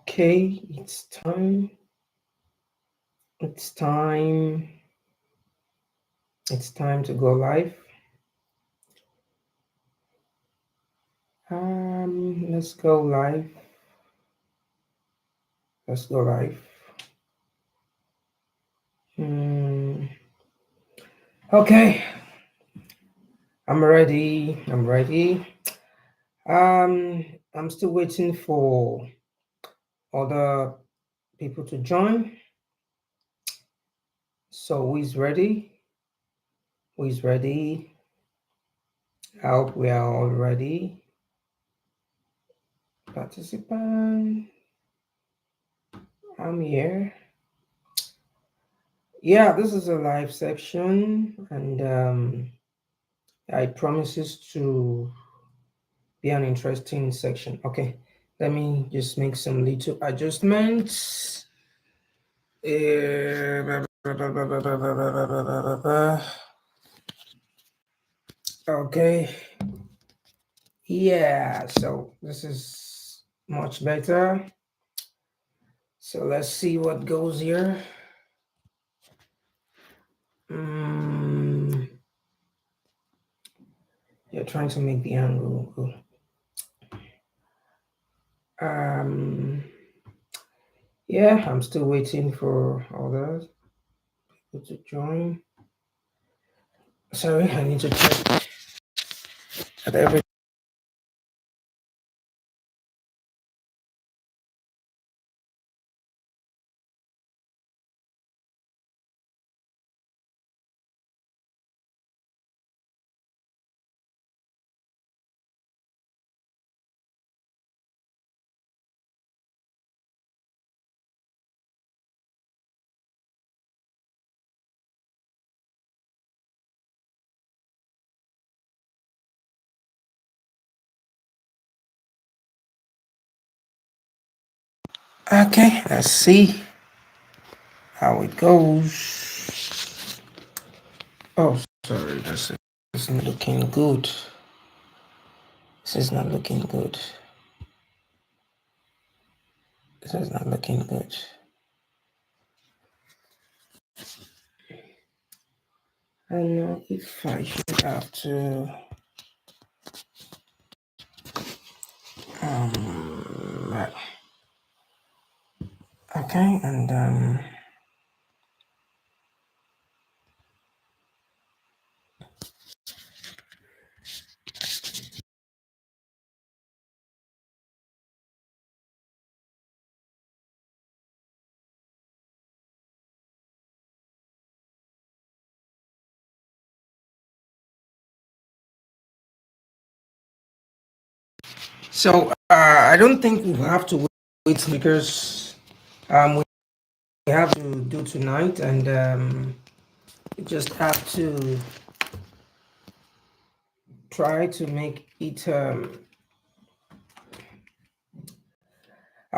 Okay, it's time. It's time. It's time to go live. Let's go live. Let's go live. Okay, I'm ready. I'm ready. I'm still waiting for other people to join. So who is ready? Who is ready? I hope we are all ready. Participant, I'm here. Yeah, this is a live section, and it promises to be an interesting section. Okay, let me just make some little adjustments. Okay, yeah, so this is much better. So let's see what goes here. You're trying to make the angle go. Yeah, I'm still waiting for others to join. Sorry, I need to check that every. Okay, let's see how it goes. Oh, sorry, this isn't looking good. This is not looking good. This is not looking good. I don't know if I should have to. Right. Okay, and so I don't think we have to wait because we have to do tonight, and we just have to try to make it. I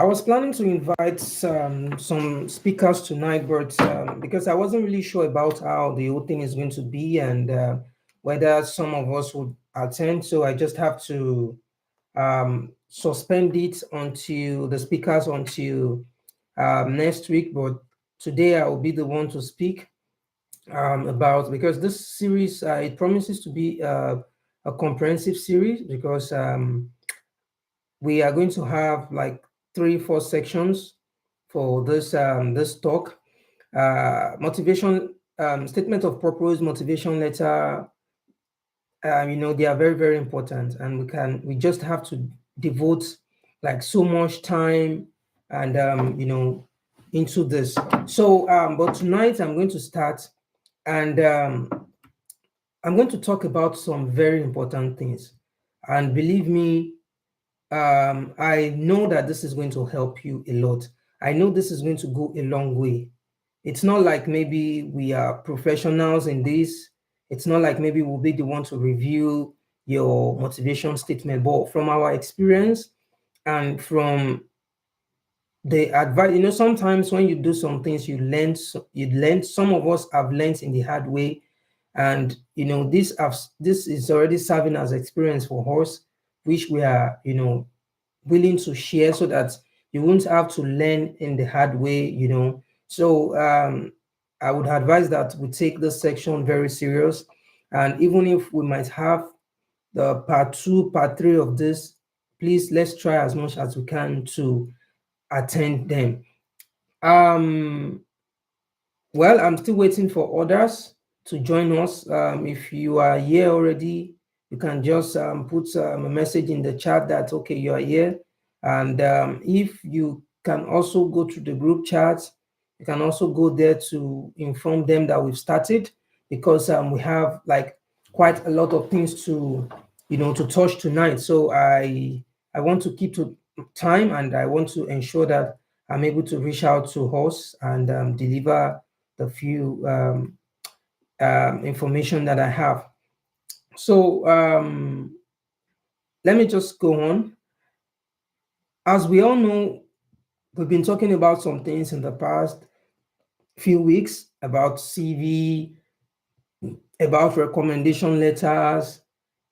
was planning to invite some speakers tonight, but because I wasn't really sure about how the whole thing is going to be and whether some of us would attend, so I just have to suspend it until the speakers until next week. But today I will be the one to speak about, because this series it promises to be a comprehensive series, because we are going to have like 3-4 sections for this talk. Motivation statement of purpose, motivation letter, they are very, very important, and we just have to devote like so much time and into this. So but tonight I'm going to start, and I'm going to talk about some very important things, and believe me, I know that this is going to help you a lot. I know this is going to go a long way. It's not like maybe we are professionals in this. It's not like maybe we'll be the one to review your motivation statement, but from our experience and from the advice, sometimes when you do some things, you learn. Some of us have learned in the hard way, and this is already serving as experience for us. which we are, willing to share so that you won't have to learn in the hard way, So I would advise that we take this section very serious. And even if we might have the part two, part three of this, please let's try as much as we can to attend them. Well, I'm still waiting for others to join us. If you are here already, you can just put a message in the chat that, okay, you are here. And if you can also go to the group chat, you can also go there to inform them that we've started, because we have like quite a lot of things to, to touch tonight. So I want to keep to time, and I want to ensure that I'm able to reach out to us and deliver the few information that I have. So let me just go on. As we all know, we've been talking about some things in the past few weeks about CV, about recommendation letters,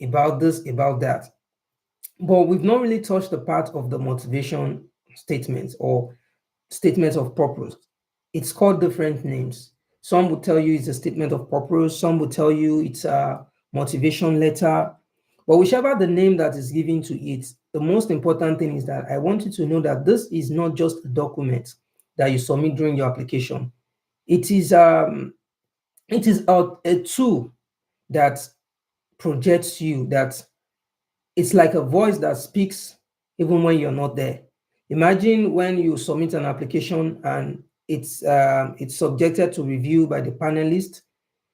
about this, about that. But we've not really touched the part of the motivation statements or statements of purpose. It's called different names. Some will tell you it's a statement of purpose, some will tell you it's a motivation letter. But whichever the name that is given to it, the most important thing is that I want you to know that this is not just a document that you submit during your application. It is a tool that projects you, that it's like a voice that speaks even when you're not there. Imagine when you submit an application and it's subjected to review by the panelists.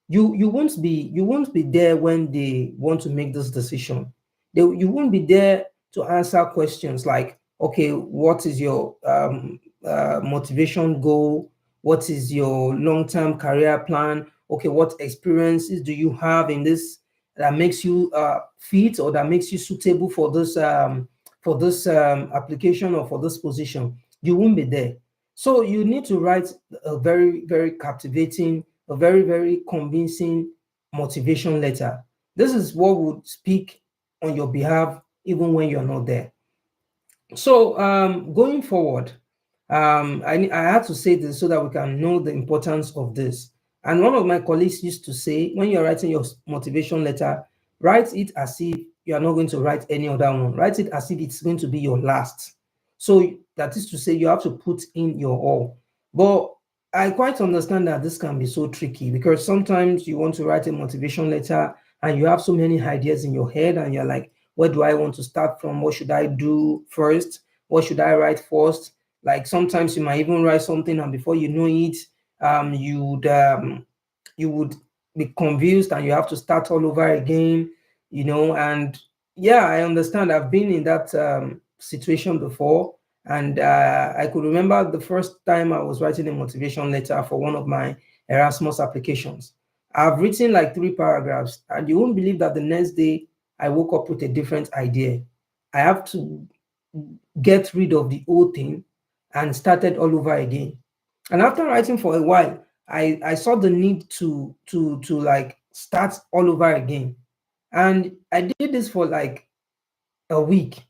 You won't be there when they want to make this decision. You won't be there to answer questions like, okay, what is your motivation goal? What is your long-term career plan? Okay, what experiences do you have in this that makes you fit, or that makes you suitable for this application or for this position? You won't be there. So you need to write a very, very captivating, a very, very convincing motivation letter. This is what would speak on your behalf even when you're not there. So going forward, I had to say this so that we can know the importance of this. And one of my colleagues used to say, when you're writing your motivation letter, write it as if you are not going to write any other one. Write it as if it's going to be your last. So that is to say, you have to put in your all. But I quite understand that this can be so tricky, because sometimes you want to write a motivation letter and you have so many ideas in your head and you're like, where do I want to start from? What should I do first? What should I write first? Like sometimes you might even write something and before you know it, you would be confused and you have to start all over again, and yeah, I understand. I've been in that situation before. And I could remember the first time I was writing a motivation letter for one of my Erasmus applications. I've written like 3 paragraphs, and you won't believe that the next day I woke up with a different idea. I have to get rid of the old thing and started all over again. And after writing for a while, I saw the need to like start all over again. And I did this for like a week.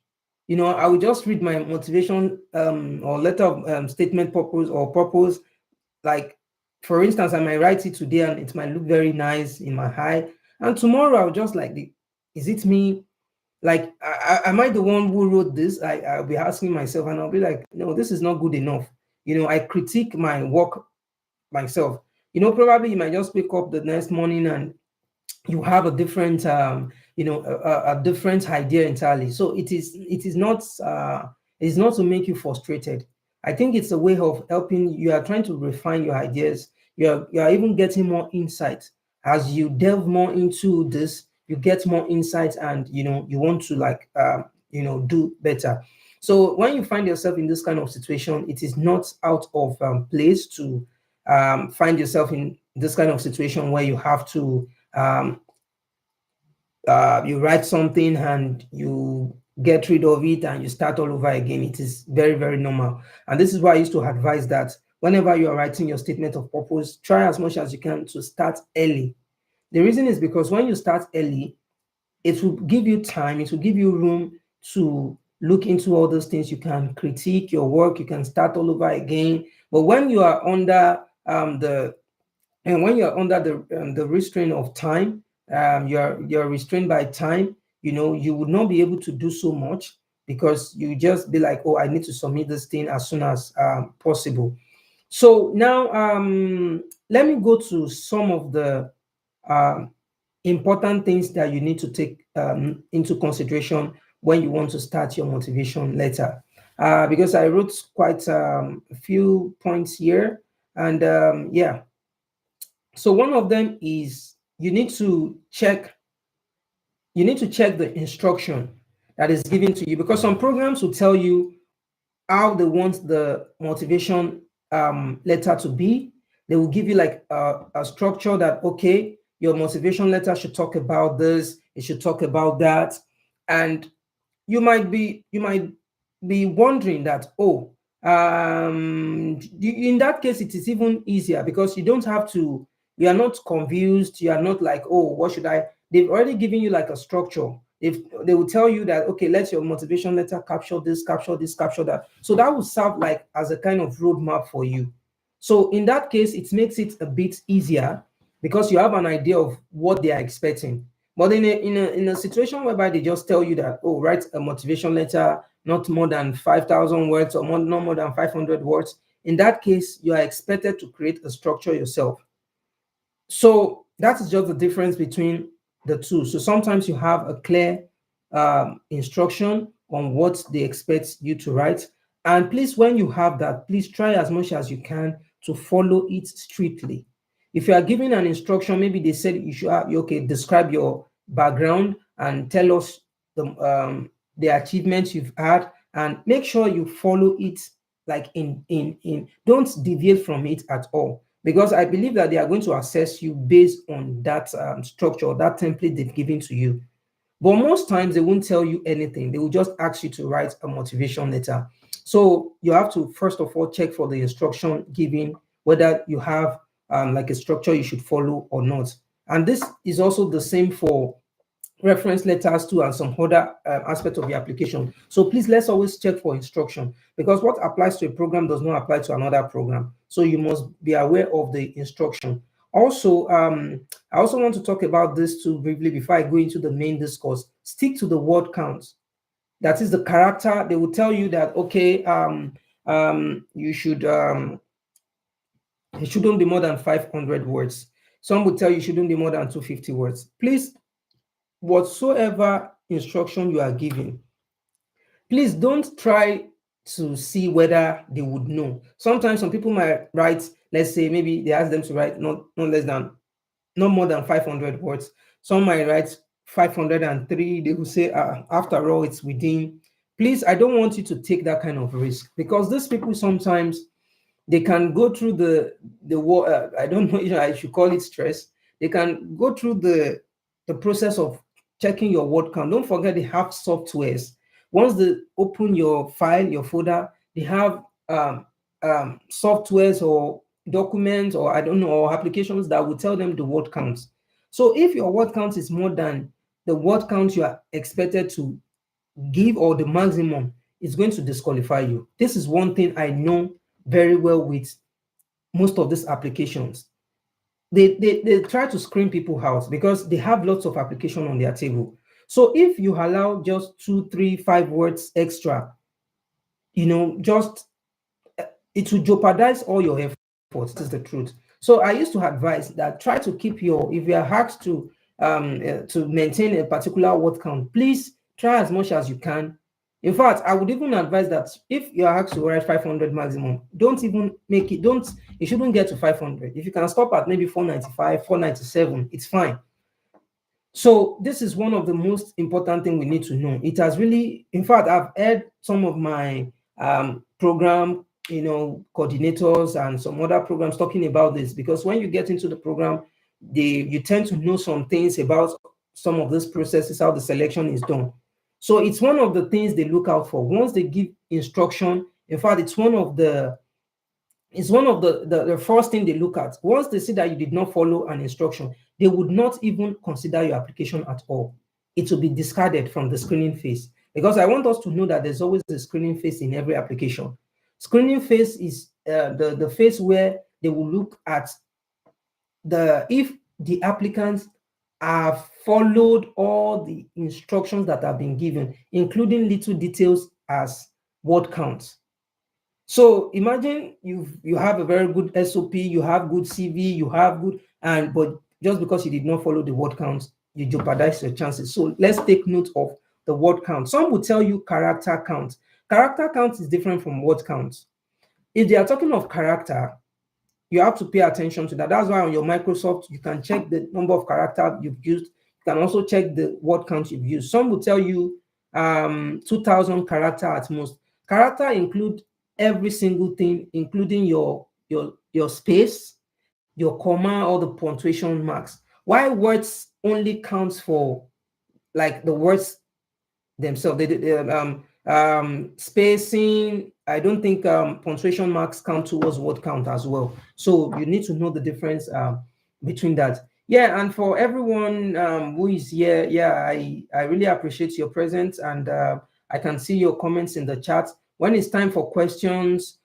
I would just read my motivation or letter of statement purpose or purpose. Like, for instance, I might write it today and it might look very nice in my eye. And tomorrow I'll just like, is it me? Like, am I the one who wrote this? I'll be asking myself, and I'll be like, no, this is not good enough. I critique my work myself. Probably you might just wake up the next morning and you have a different a different idea entirely. So it is not to make you frustrated. I think it's a way of helping. You are trying to refine your ideas. You are even getting more insight as you delve more into this. You get more insight, and you want to like do better. So when you find yourself in this kind of situation, it is not out of place to find yourself in this kind of situation where you have to you write something and you get rid of it and you start all over again. It is very, very normal. And this is why I used to advise that whenever you are writing your statement of purpose, try as much as you can to start early. The reason is because when you start early, it will give you time, it will give you room to look into all those things. You can critique your work, you can start all over again. But when you are under when you're under the restraint of time, you're restrained by time, you would not be able to do so much, because you just be like, oh, I need to submit this thing as soon as possible. So now, let me go to some of the um, important things that you need to take into consideration when you want to start your motivation letter. Because I wrote quite a few points here, and yeah. So one of them is you need to check the instruction that is given to you, because some programs will tell you how they want the motivation letter to be. They will give you like a structure that, okay, your motivation letter should talk about this, it should talk about that. And you might be wondering that, oh, in that case it is even easier, because you are not confused, you are not like, oh, what should I. They've already given you like a structure. If they will tell you that, okay, let your motivation letter capture this, capture this, capture that, so that will serve like as a kind of roadmap for you. So in that case, it makes it a bit easier, because you have an idea of what they are expecting. But in a situation whereby they just tell you that, oh, write a motivation letter not more than 5,000 words, or not more than 500 words, in that case, you are expected to create a structure yourself. So that is just the difference between the two. So sometimes you have a clear instruction on what they expect you to write. And please, when you have that, please try as much as you can to follow it strictly. If you are given an instruction, maybe they said you should okay, describe your background and tell us the achievements you've had, and make sure you follow it, like in don't deviate from it at all, because I believe that they are going to assess you based on that structure, that template they've given to you. But most times they won't tell you anything. They will just ask you to write a motivation letter. So you have to first of all check for the instruction given, whether you have like a structure you should follow or not. And this is also the same for reference letters too, and some other aspect of the application. So please, let's always check for instruction, because what applies to a program does not apply to another program. So you must be aware of the instruction. Also, I also want to talk about this too briefly before I go into the main discourse. Stick to the word count. That is the character. They will tell you that, okay, you should it shouldn't be more than 500 words. Some will tell you shouldn't be more than 250 words. Please, whatsoever instruction you are giving, please don't try to see whether they would know. Sometimes some people might write, let's say maybe they ask them to write not more than 500 words. Some might write 503. They will say, after all, it's within. Please, I don't want you to take that kind of risk, because these people sometimes they can go through the I don't know if I should call it stress. They can go through the process of checking your word count. Don't forget, they have softwares. Once they open your file, your folder, they have softwares or documents, or I don't know, or applications that will tell them the word counts. So if your word count is more than the word count you are expected to give, or the maximum, is going to disqualify you. This is one thing I know very well with most of these applications. They try to screen people out, because they have lots of application on their table. So if you allow just 2, 3, 5 words extra, just it will jeopardize all your efforts. This is the truth. So I used to advise that try to keep if you are asked to maintain a particular word count, please try as much as you can. In fact, I would even advise that if you are asked to write 500 maximum, don't even make it, it shouldn't get to 500. If you can stop at maybe 495, 497, it's fine. So this is one of the most important thing we need to know. It has really, in fact, I've heard some of my program, coordinators and some other programs talking about this, because when you get into the program, you tend to know some things about some of these processes, how the selection is done. So it's one of the things they look out for. Once they give instruction, in fact, it's one of the first thing they look at. Once they see that you did not follow an instruction, they would not even consider your application at all. it will be discarded from the screening phase, because I want us to know that there's always a screening phase in every application. Screening phase is the phase where they will look at if the applicants have followed all the instructions that have been given, including little details as word counts. So imagine you have a very good SOP, you have good CV, you have good, but just because you did not follow the word counts, you jeopardize your chances. So let's take note of the word count. Some will tell you character count. Character count is different from word count. If they are talking of character, you have to pay attention to that. That's why on your Microsoft, you can check the number of characters you've used. You can also check the word count you've used. Some will tell you 2,000 character at most. Character include every single thing, including your space, your comma, or the punctuation marks. Why words only counts for like the words themselves. Spacing, I don't think punctuation marks count towards word count as well. So you need to know the difference between that. Yeah, and for everyone who is here, yeah, I really appreciate your presence, and I can see your comments in the chat. When it's time for questions,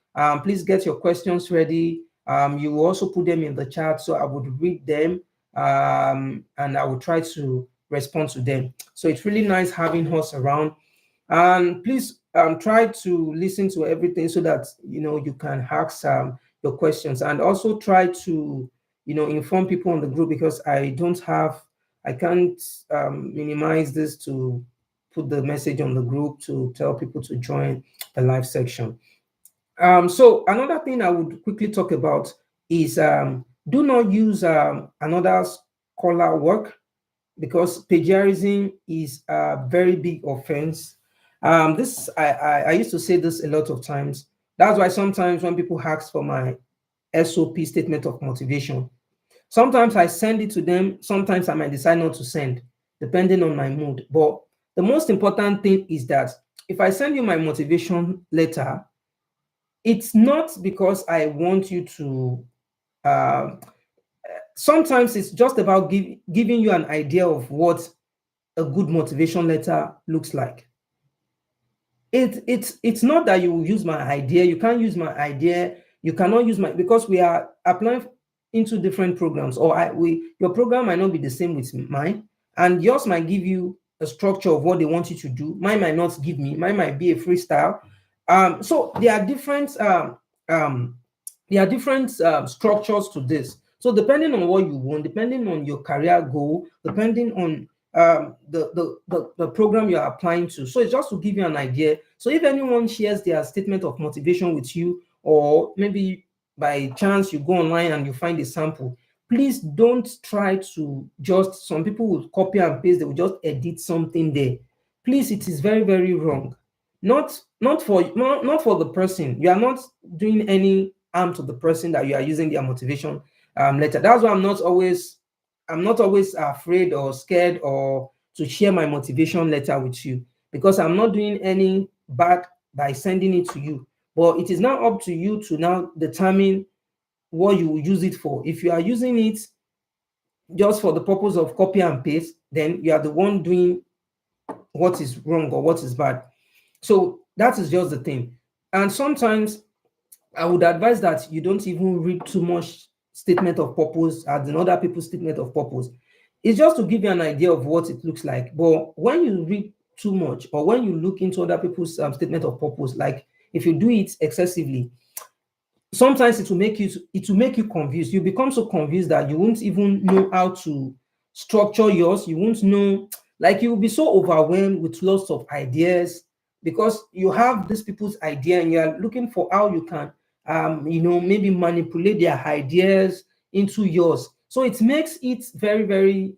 please get your questions ready. You will also put them in the chat, so I would read them, and I will try to respond to them. So it's really nice having us around. And please try to listen to everything so that you can ask your questions, and also try to inform people on the group, because I can't minimize this to put the message on the group to tell people to join the live section. So another thing I would quickly talk about is do not use another scholar work, because plagiarism is a very big offense. This I used to say this a lot of times. That's why sometimes when people ask for my SOP, statement of motivation, sometimes I send it to them, sometimes I might decide not to send, depending on my mood. But the most important thing is that if I send you my motivation letter, it's not because I want you to sometimes it's just about giving you an idea of what a good motivation letter looks like. It's not that you use my idea. You can't use my idea. You cannot use my, because we are applying into different programs, or your program might not be the same with mine, and yours might give you a structure of what they want you to do. Mine might not give me. Mine might be a freestyle. So there are different structures to this. So depending on what you want, depending on your career goal, depending on the program you're applying to. So it's just to give you an idea. So if anyone shares their statement of motivation with you, or maybe by chance you go online and you find a sample, please don't try to just, some people will copy and paste, they will just edit something there. Please, it is very, very wrong. Not for the person. You are not doing any harm to the person that you are using their motivation letter. That's why I'm not always afraid or scared or to share my motivation letter with you, because I'm not doing any bad by sending it to you. But it is now up to you to now determine what you will use it for. If you are using it just for the purpose of copy and paste, then you are the one doing what is wrong or what is bad. So that is just the thing. And sometimes I would advise that you don't even read too much statement of purpose as in other people's statement of purpose. It's just to give you an idea of what it looks like. But when you read too much, or when you look into other people's statement of purpose, like if you do it excessively, sometimes it will make you confused. You become so confused that you won't even know how to structure yours. You won't know, like, you will be so overwhelmed with lots of ideas, because you have these people's idea and you are looking for how you can maybe manipulate their ideas into yours. So it makes it very, very,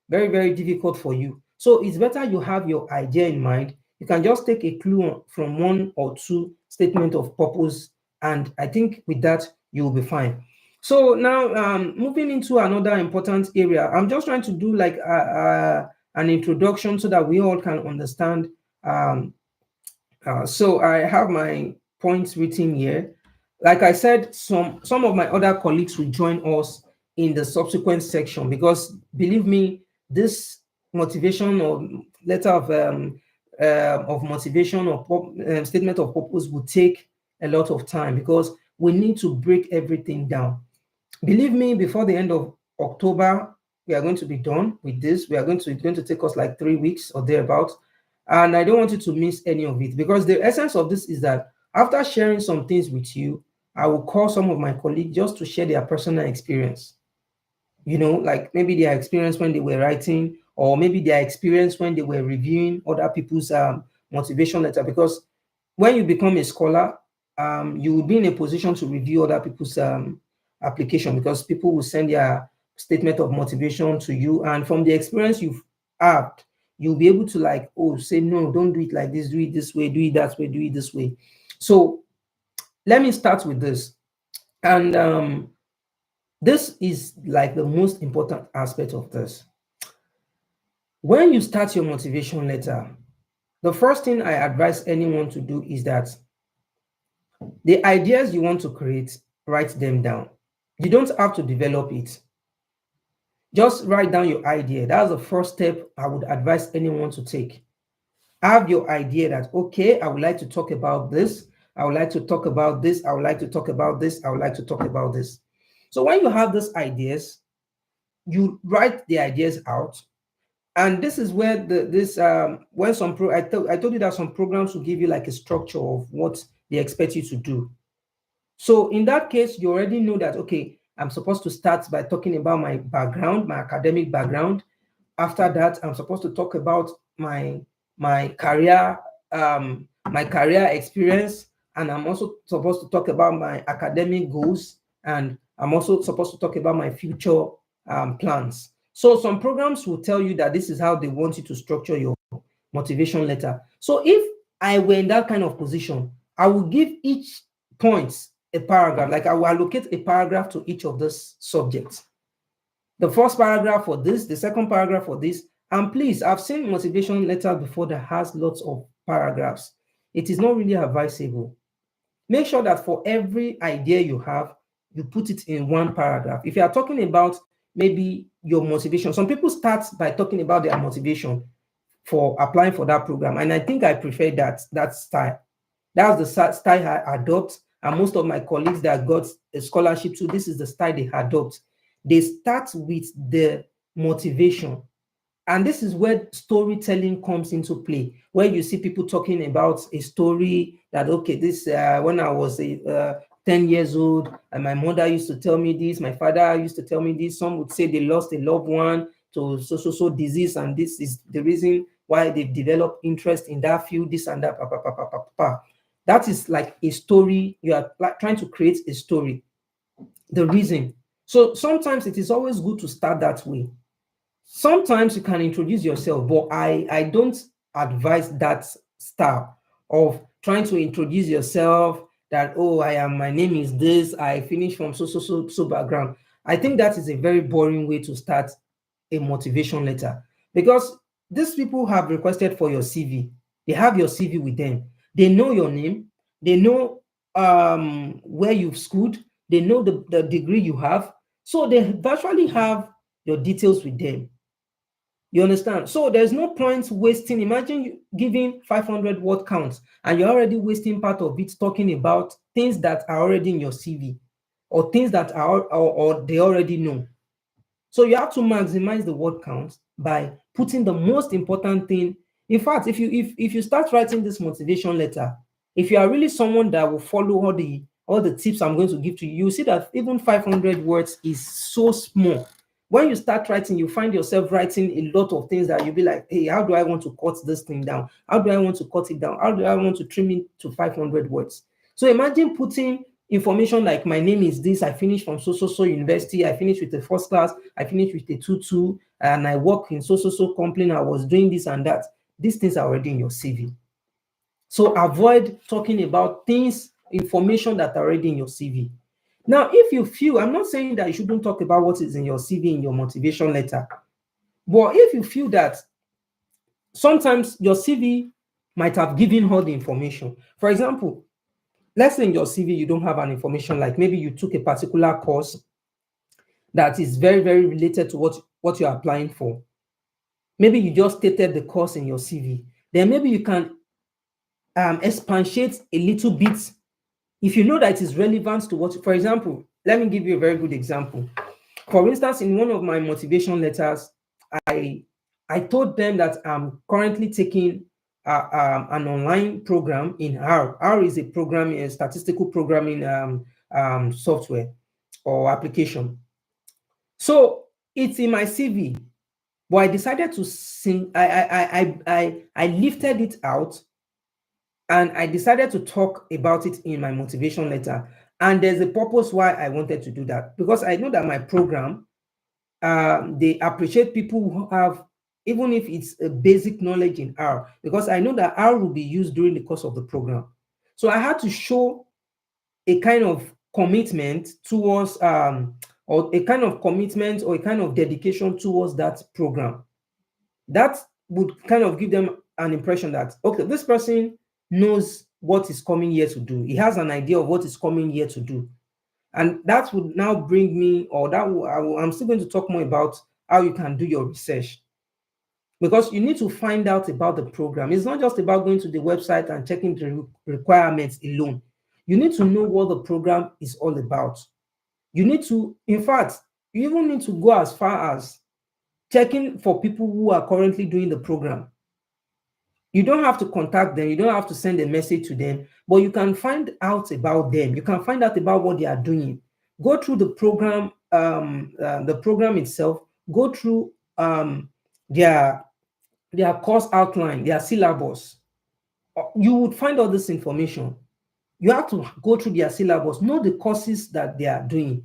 very, very difficult for you. So it's better you have your idea in mind. You can just take a clue from one or two statement of purpose, and I think with that, you will be fine. So now, moving into another important area, I'm just trying to do like an introduction so that we all can understand. So I have my points written here. Like I said, some of my other colleagues will join us in the subsequent section, because believe me, this motivation or letter of motivation or statement of purpose will take a lot of time because we need to break everything down. Believe me, before the end of October, we are going to be done with this. It's going to take us like 3 weeks or thereabouts. And I don't want you to miss any of it because the essence of this is that after sharing some things with you, I will call some of my colleagues just to share their personal experience. Like maybe their experience when they were writing, or maybe their experience when they were reviewing other people's motivation letter. Because when you become a scholar, you will be in a position to review other people's application, because people will send their statement of motivation to you, and from the experience you've had, you'll be able to say, no, don't do it like this, do it this way, do it that way, do it this way. So let me start with this. And this is like the most important aspect of this. When you start your motivation letter, the first thing I advise anyone to do is that the ideas you want to create, write them down. You don't have to develop it. Just write down your idea. That's the first step I would advise anyone to take. Have your idea that, okay, I would like to talk about this. I would like to talk about this. I would like to talk about this. I would like to talk about this. So when you have these ideas, you write the ideas out. And this is where I told you that some programs will give you like a structure of what they expect you to do. So in that case, you already know that, okay, I'm supposed to start by talking about my background, my academic background. After that, I'm supposed to talk about my career, my career experience, and I'm also supposed to talk about my academic goals, and I'm also supposed to talk about my future plans. So some programs will tell you that this is how they want you to structure your motivation letter. So if I were in that kind of position, I will give each point a paragraph. Like I will allocate a paragraph to each of those subjects. The first paragraph for this, the second paragraph for this. And please, I've seen motivation letters before that has lots of paragraphs. It is not really advisable. Make sure that for every idea you have, you put it in one paragraph. If you are talking about maybe your motivation, some people start by talking about their motivation for applying for that program. And I think I prefer that style. That's the style I adopt. And most of my colleagues that got a scholarship too, this is the style they adopt. They start with the motivation. And this is where storytelling comes into play, where you see people talking about a story that, okay, this when I was 10 years old, and my mother used to tell me this, my father used to tell me this. Some would say they lost a loved one to so disease, and this is the reason why they've developed interest in that field, this and that. That is like a story. You are trying to create a story, the reason. So sometimes it is always good to start that way. Sometimes you can introduce yourself, but I don't advise that style of trying to introduce yourself that, oh, my name is this, I finished from so background. I think that is a very boring way to start a motivation letter, because these people have requested for your CV. They have your CV with them. They know your name. They know where you've schooled. They know the degree you have. So they virtually have your details with them. You understand? So there's no point wasting. Imagine you giving 500 word counts and you're already wasting part of it talking about things that are already in your CV, or things that are or they already know. So you have to maximize the word count by putting the most important thing. In fact, if you start writing this motivation letter, if you are really someone that will follow all the tips I'm going to give to you, you'll see that even 500 words is so small. When you start writing, you find yourself writing a lot of things that you'll be like, hey, how do I want to cut this thing down? How do I want to cut it down? How do I want to trim it to 500 words? So imagine putting information like, my name is this, I finished from so university, I finished with the first class, I finished with the 2-2, and I work in so company, I was doing this and that. These things are already in your CV. So avoid talking about things, information that are already in your CV. Now, if you feel, I'm not saying that you shouldn't talk about what is in your CV, in your motivation letter, but if you feel that sometimes your CV might have given all the information. For example, let's say in your CV, you don't have an information, like maybe you took a particular course that is very, very related to what you're applying for. maybe you just stated the course in your CV, then maybe you can expatiate a little bit if you know that it is relevant to what, for example, let me give you a very good example. For instance, in one of my motivation letters, I told them that I'm currently taking an online program in R. R is a programming, a statistical programming software or application. So it's in my CV, but I decided to sing. I lifted it out, and I decided to talk about it in my motivation letter. And there's a purpose why I wanted to do that, because I know that my program, they appreciate people who have, even if it's a basic knowledge in R, because I know that R will be used during the course of the program. So I had to show a kind of commitment towards, or a kind of commitment or a kind of dedication towards that program. That would kind of give them an impression that, okay, this person knows what is coming here to do. He has an idea of what is coming here to do. And that would now bring me, or that will, I'm still going to talk more about how you can do your research, because you need to find out about the program. It's not just about going to the website and checking the requirements alone. You need to know what the program is all about. You need to, in fact, you even need to go as far as checking for people who are currently doing the program. You don't have to contact them, you don't have to send a message to them, but you can find out about them. You can find out about what they are doing. Go through the program itself. Go through their course outline, their syllabus. You would find all this information. You have to go through their syllabus, know the courses that they are doing,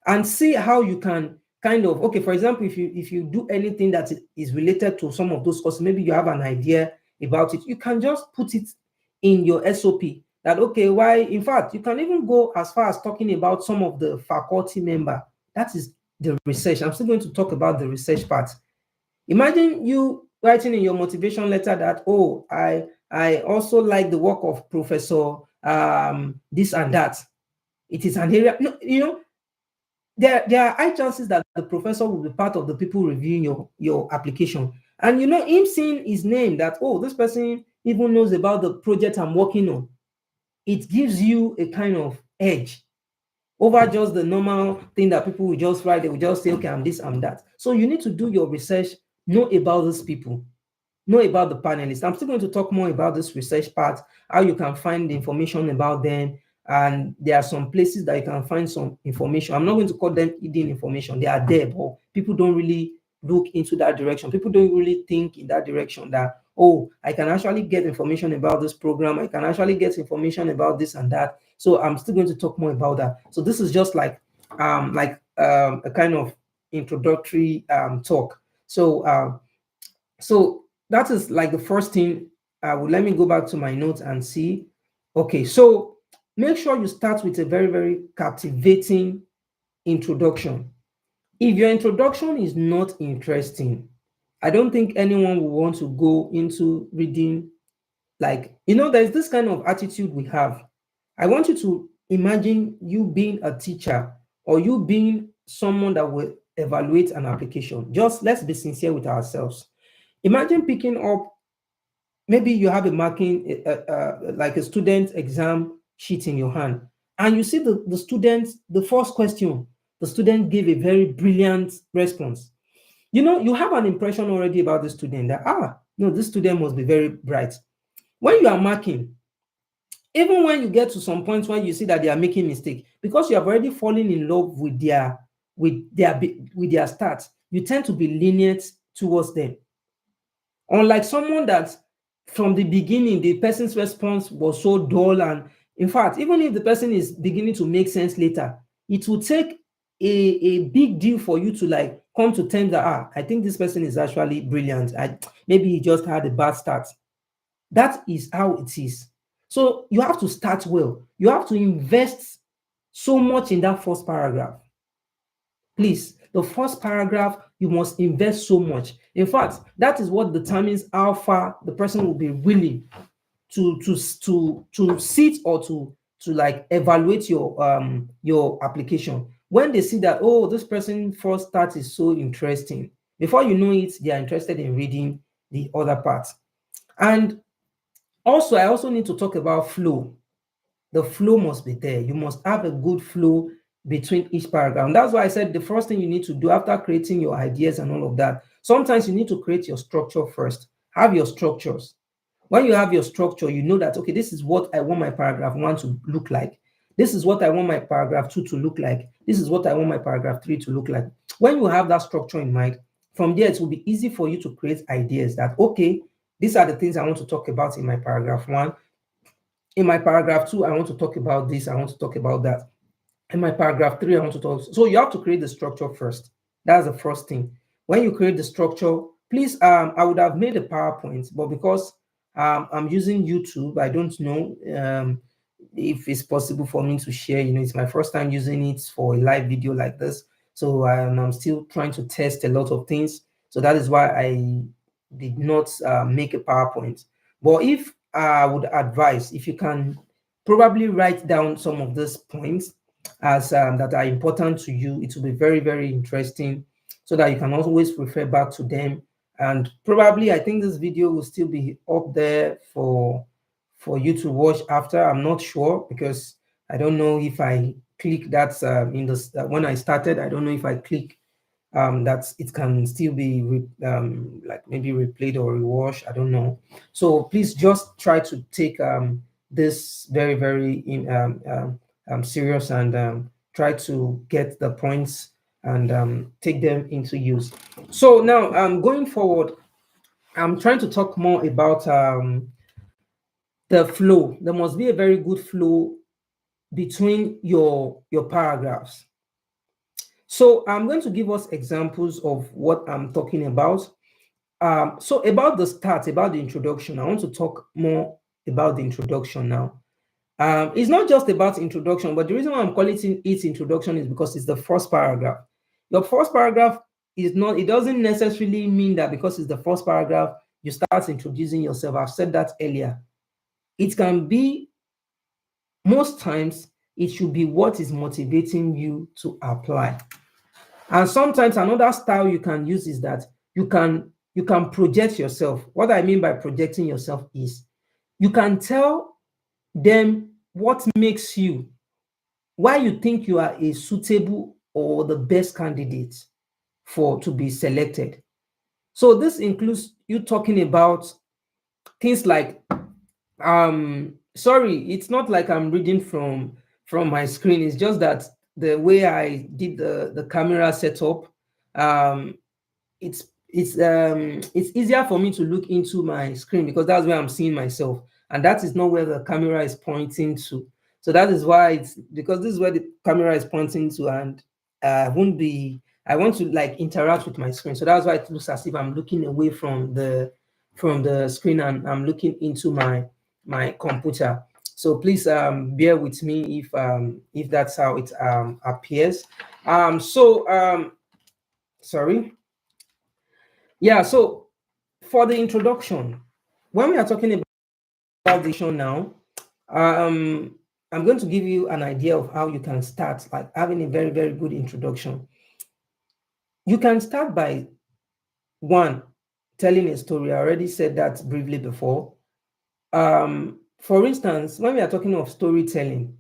and see how you can kind of, okay, for example, if you do anything that is related to some of those courses, maybe you have an idea about it, you can just put it in your SOP that, okay, why, in fact, you can even go as far as talking about some of the faculty member. That is the research. I'm still going to talk about the research part. Imagine you writing in your motivation letter that, oh, I also like the work of Professor this and that. It is an area, no, you know, there are high chances that the professor will be part of the people reviewing your application. And you know, him seeing his name that, oh, this person even knows about the project I'm working on, it gives you a kind of edge over just the normal thing that people will just write. They will just say, okay, I'm this, I'm that. So you need to do your research, know about these people, know about the panelists. I'm still going to talk more about this research part, how you can find information about them. And there are some places that you can find some information. I'm not going to call them hidden information. They are there, but people don't really look into that direction. People don't really think in that direction that, oh, I can actually get information about this program. I can actually get information about this and that. So I'm still going to talk more about that. So this is just like a kind of introductory talk. So that is like the first thing. Let me go back to my notes and see. Okay, so make sure you start with a very, very captivating introduction. If your introduction is not interesting, I don't think anyone will want to go into reading. Like, you know, there's this kind of attitude we have. I want you to imagine you being a teacher, or you being someone that will evaluate an application. Just let's be sincere with ourselves. Imagine picking up, maybe you have a marking, like a student exam sheet in your hand, and you see the student, the first question, the student gave a very brilliant response. You know, you have an impression already about the student that, no, this student must be very bright. When you are marking, even when you get to some points when you see that they are making mistake, because you have already fallen in love with their start, you tend to be lenient towards them. Unlike someone that from the beginning, the person's response was so dull, and in fact, even if the person is beginning to make sense later, it will take a big deal for you to like come to terms that, I think this person is actually brilliant. Maybe he just had a bad start. That is how it is. So you have to start well. You have to invest so much in that first paragraph. Please, the first paragraph, you must invest so much. In fact, that is what determines how far the person will be willing to sit or to like evaluate your application. When they see that, oh, this person first start is so interesting, Before you know it, they are interested in reading the other part. And also, I also need to talk about flow. The flow must be there. You must have a good flow between each paragraph. And that's why I said the first thing you need to do after creating your ideas and all of that, sometimes you need to create your structure first. Have your structures. When you have your structure, you know that, okay, this is what I want my paragraph 1 to look like. This is what I want my paragraph 2 to look like. This is what I want my paragraph 3 to look like. When you have that structure in mind, from there, it will be easy for you to create ideas that, okay, these are the things I want to talk about in my paragraph 1. In my paragraph 2, I want to talk about this, I want to talk about that. In my paragraph 3, I want to talk. So you have to create the structure first. That's the first thing. When you create the structure, please, I would have made a PowerPoint, but because I'm using YouTube, I don't know if it's possible for me to share. It's my first time using it for a live video like this. So I'm still trying to test a lot of things. So that is why I did not make a PowerPoint. But if I would advise, if you can probably write down some of these points as that are important to you, it will be very, very interesting, so that you can always refer back to them. And probably, I think this video will still be up there for you to watch after. I'm not sure, because I don't know if I click that in this when I started. I don't know if I click that it can still be like maybe replayed or rewatched. I don't know. So please just try to take this very, very serious, and try to get the points and take them into use. So now, going forward, I'm trying to talk more about the flow. There must be a very good flow between your paragraphs. So I'm going to give us examples of what I'm talking about. So about the start, about the introduction, I want to talk more about the introduction now. It's not just about introduction, but the reason why I'm calling it introduction is because it's the first paragraph. Your first paragraph is not, it doesn't necessarily mean that because it's the first paragraph, you start introducing yourself. I've said that earlier. It can be, most times, it should be what is motivating you to apply. And sometimes another style you can use is that you can project yourself. What I mean by projecting yourself is you can tell them what makes you, why you think you are a suitable or the best candidate to be selected. So this includes you talking about things like, sorry, it's not like I'm reading from my screen. It's just that the way I did the camera setup, it's easier for me to look into my screen, because that's where I'm seeing myself, and that is not where the camera is pointing to. So that is why it's, because this is where the camera is pointing to, and I want to like interact with my screen. So that's why it looks as if I'm looking away from the screen and I'm looking into my computer. So please bear with me if that's how it appears. Sorry. Yeah, so for the introduction, when we are talking about the show now, I'm going to give you an idea of how you can start, like having a very, very good introduction. You can start by, one, telling a story. I already said that briefly before. For instance, when we are talking of storytelling,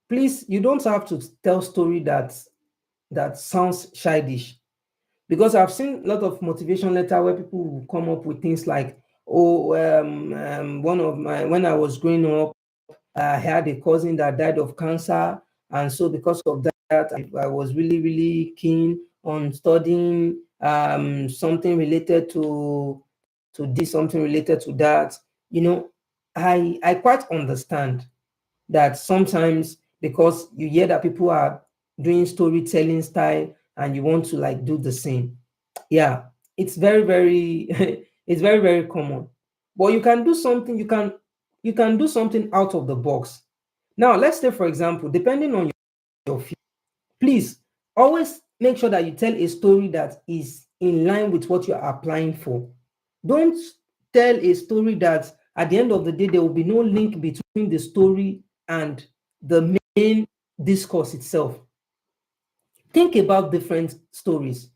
please, you don't have to tell story that sounds childish, because I've seen a lot of motivation letter where people will come up with things like, oh, when I was growing up, I had a cousin that died of cancer, and so because of that, I was really, really keen on studying something related to this, something related to that. I quite understand that sometimes, because you hear that people are doing storytelling style and you want to like do the same. Yeah, it's very, very it's very, very common. But you can do something, you can do something out of the box. Now, let's say, for example, depending on your field, please always make sure that you tell a story that is in line with what you're applying for. Don't tell a story that at the end of the day, there will be no link between the story and the main discourse itself. Think about different stories.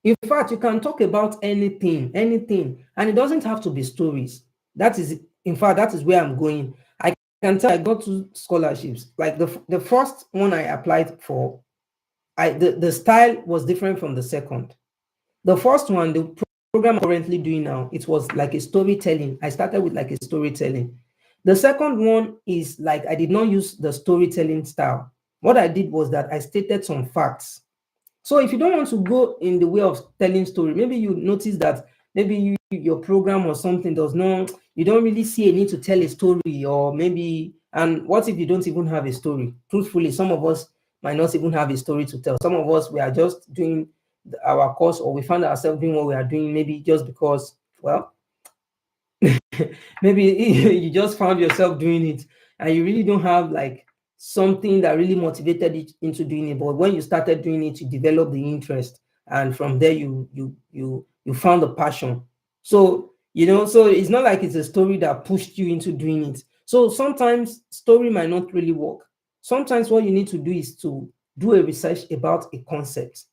In fact, you can talk about anything, and it doesn't have to be stories. That is, in fact, that is where I'm going. I can tell I got 2 scholarships. Like the first one I applied for, the style was different from the second. The first one, the program I'm currently doing now, it was like a storytelling. I started with like a storytelling. The second one is like I did not use the storytelling style. What I did was that I stated some facts. So if you don't want to go in the way of telling story, maybe you notice that maybe your program or something does not, you don't really see a need to tell a story, or maybe, and what if you don't even have a story? Truthfully, some of us might not even have a story to tell. Some of us, we are just doing our course, or we find ourselves doing what we are doing, maybe just because, well, maybe you just found yourself doing it and you really don't have like something that really motivated you into doing it. But when you started doing it, you developed the interest, and from there you found the passion. So so it's not like it's a story that pushed you into doing it. So sometimes story might not really work. Sometimes what you need to do is to do a research about a concept.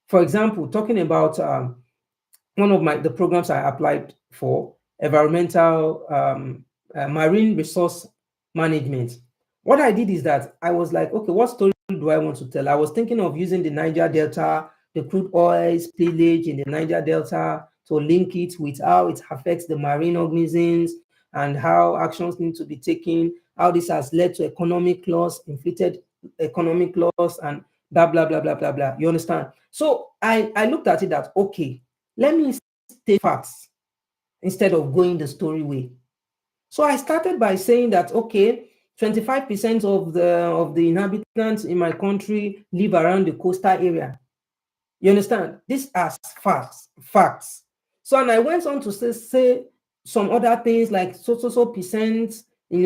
For example, talking about one of the programs I applied for, environmental marine resource management. What I did is that I was like, okay, what story do I want to tell? I was thinking of using the Niger Delta, the crude oil spillage in the Niger Delta, to link it with how it affects the marine organisms and how actions need to be taken, how this has led to economic loss, inflicted economic loss, and blah, blah, blah, blah, blah, blah. You understand? So I looked at it that, okay, let me state facts instead of going the story way. So I started by saying that, okay, 25% of the inhabitants in my country live around the coastal area. You understand? These are facts. So, and I went on to say some other things like so percent,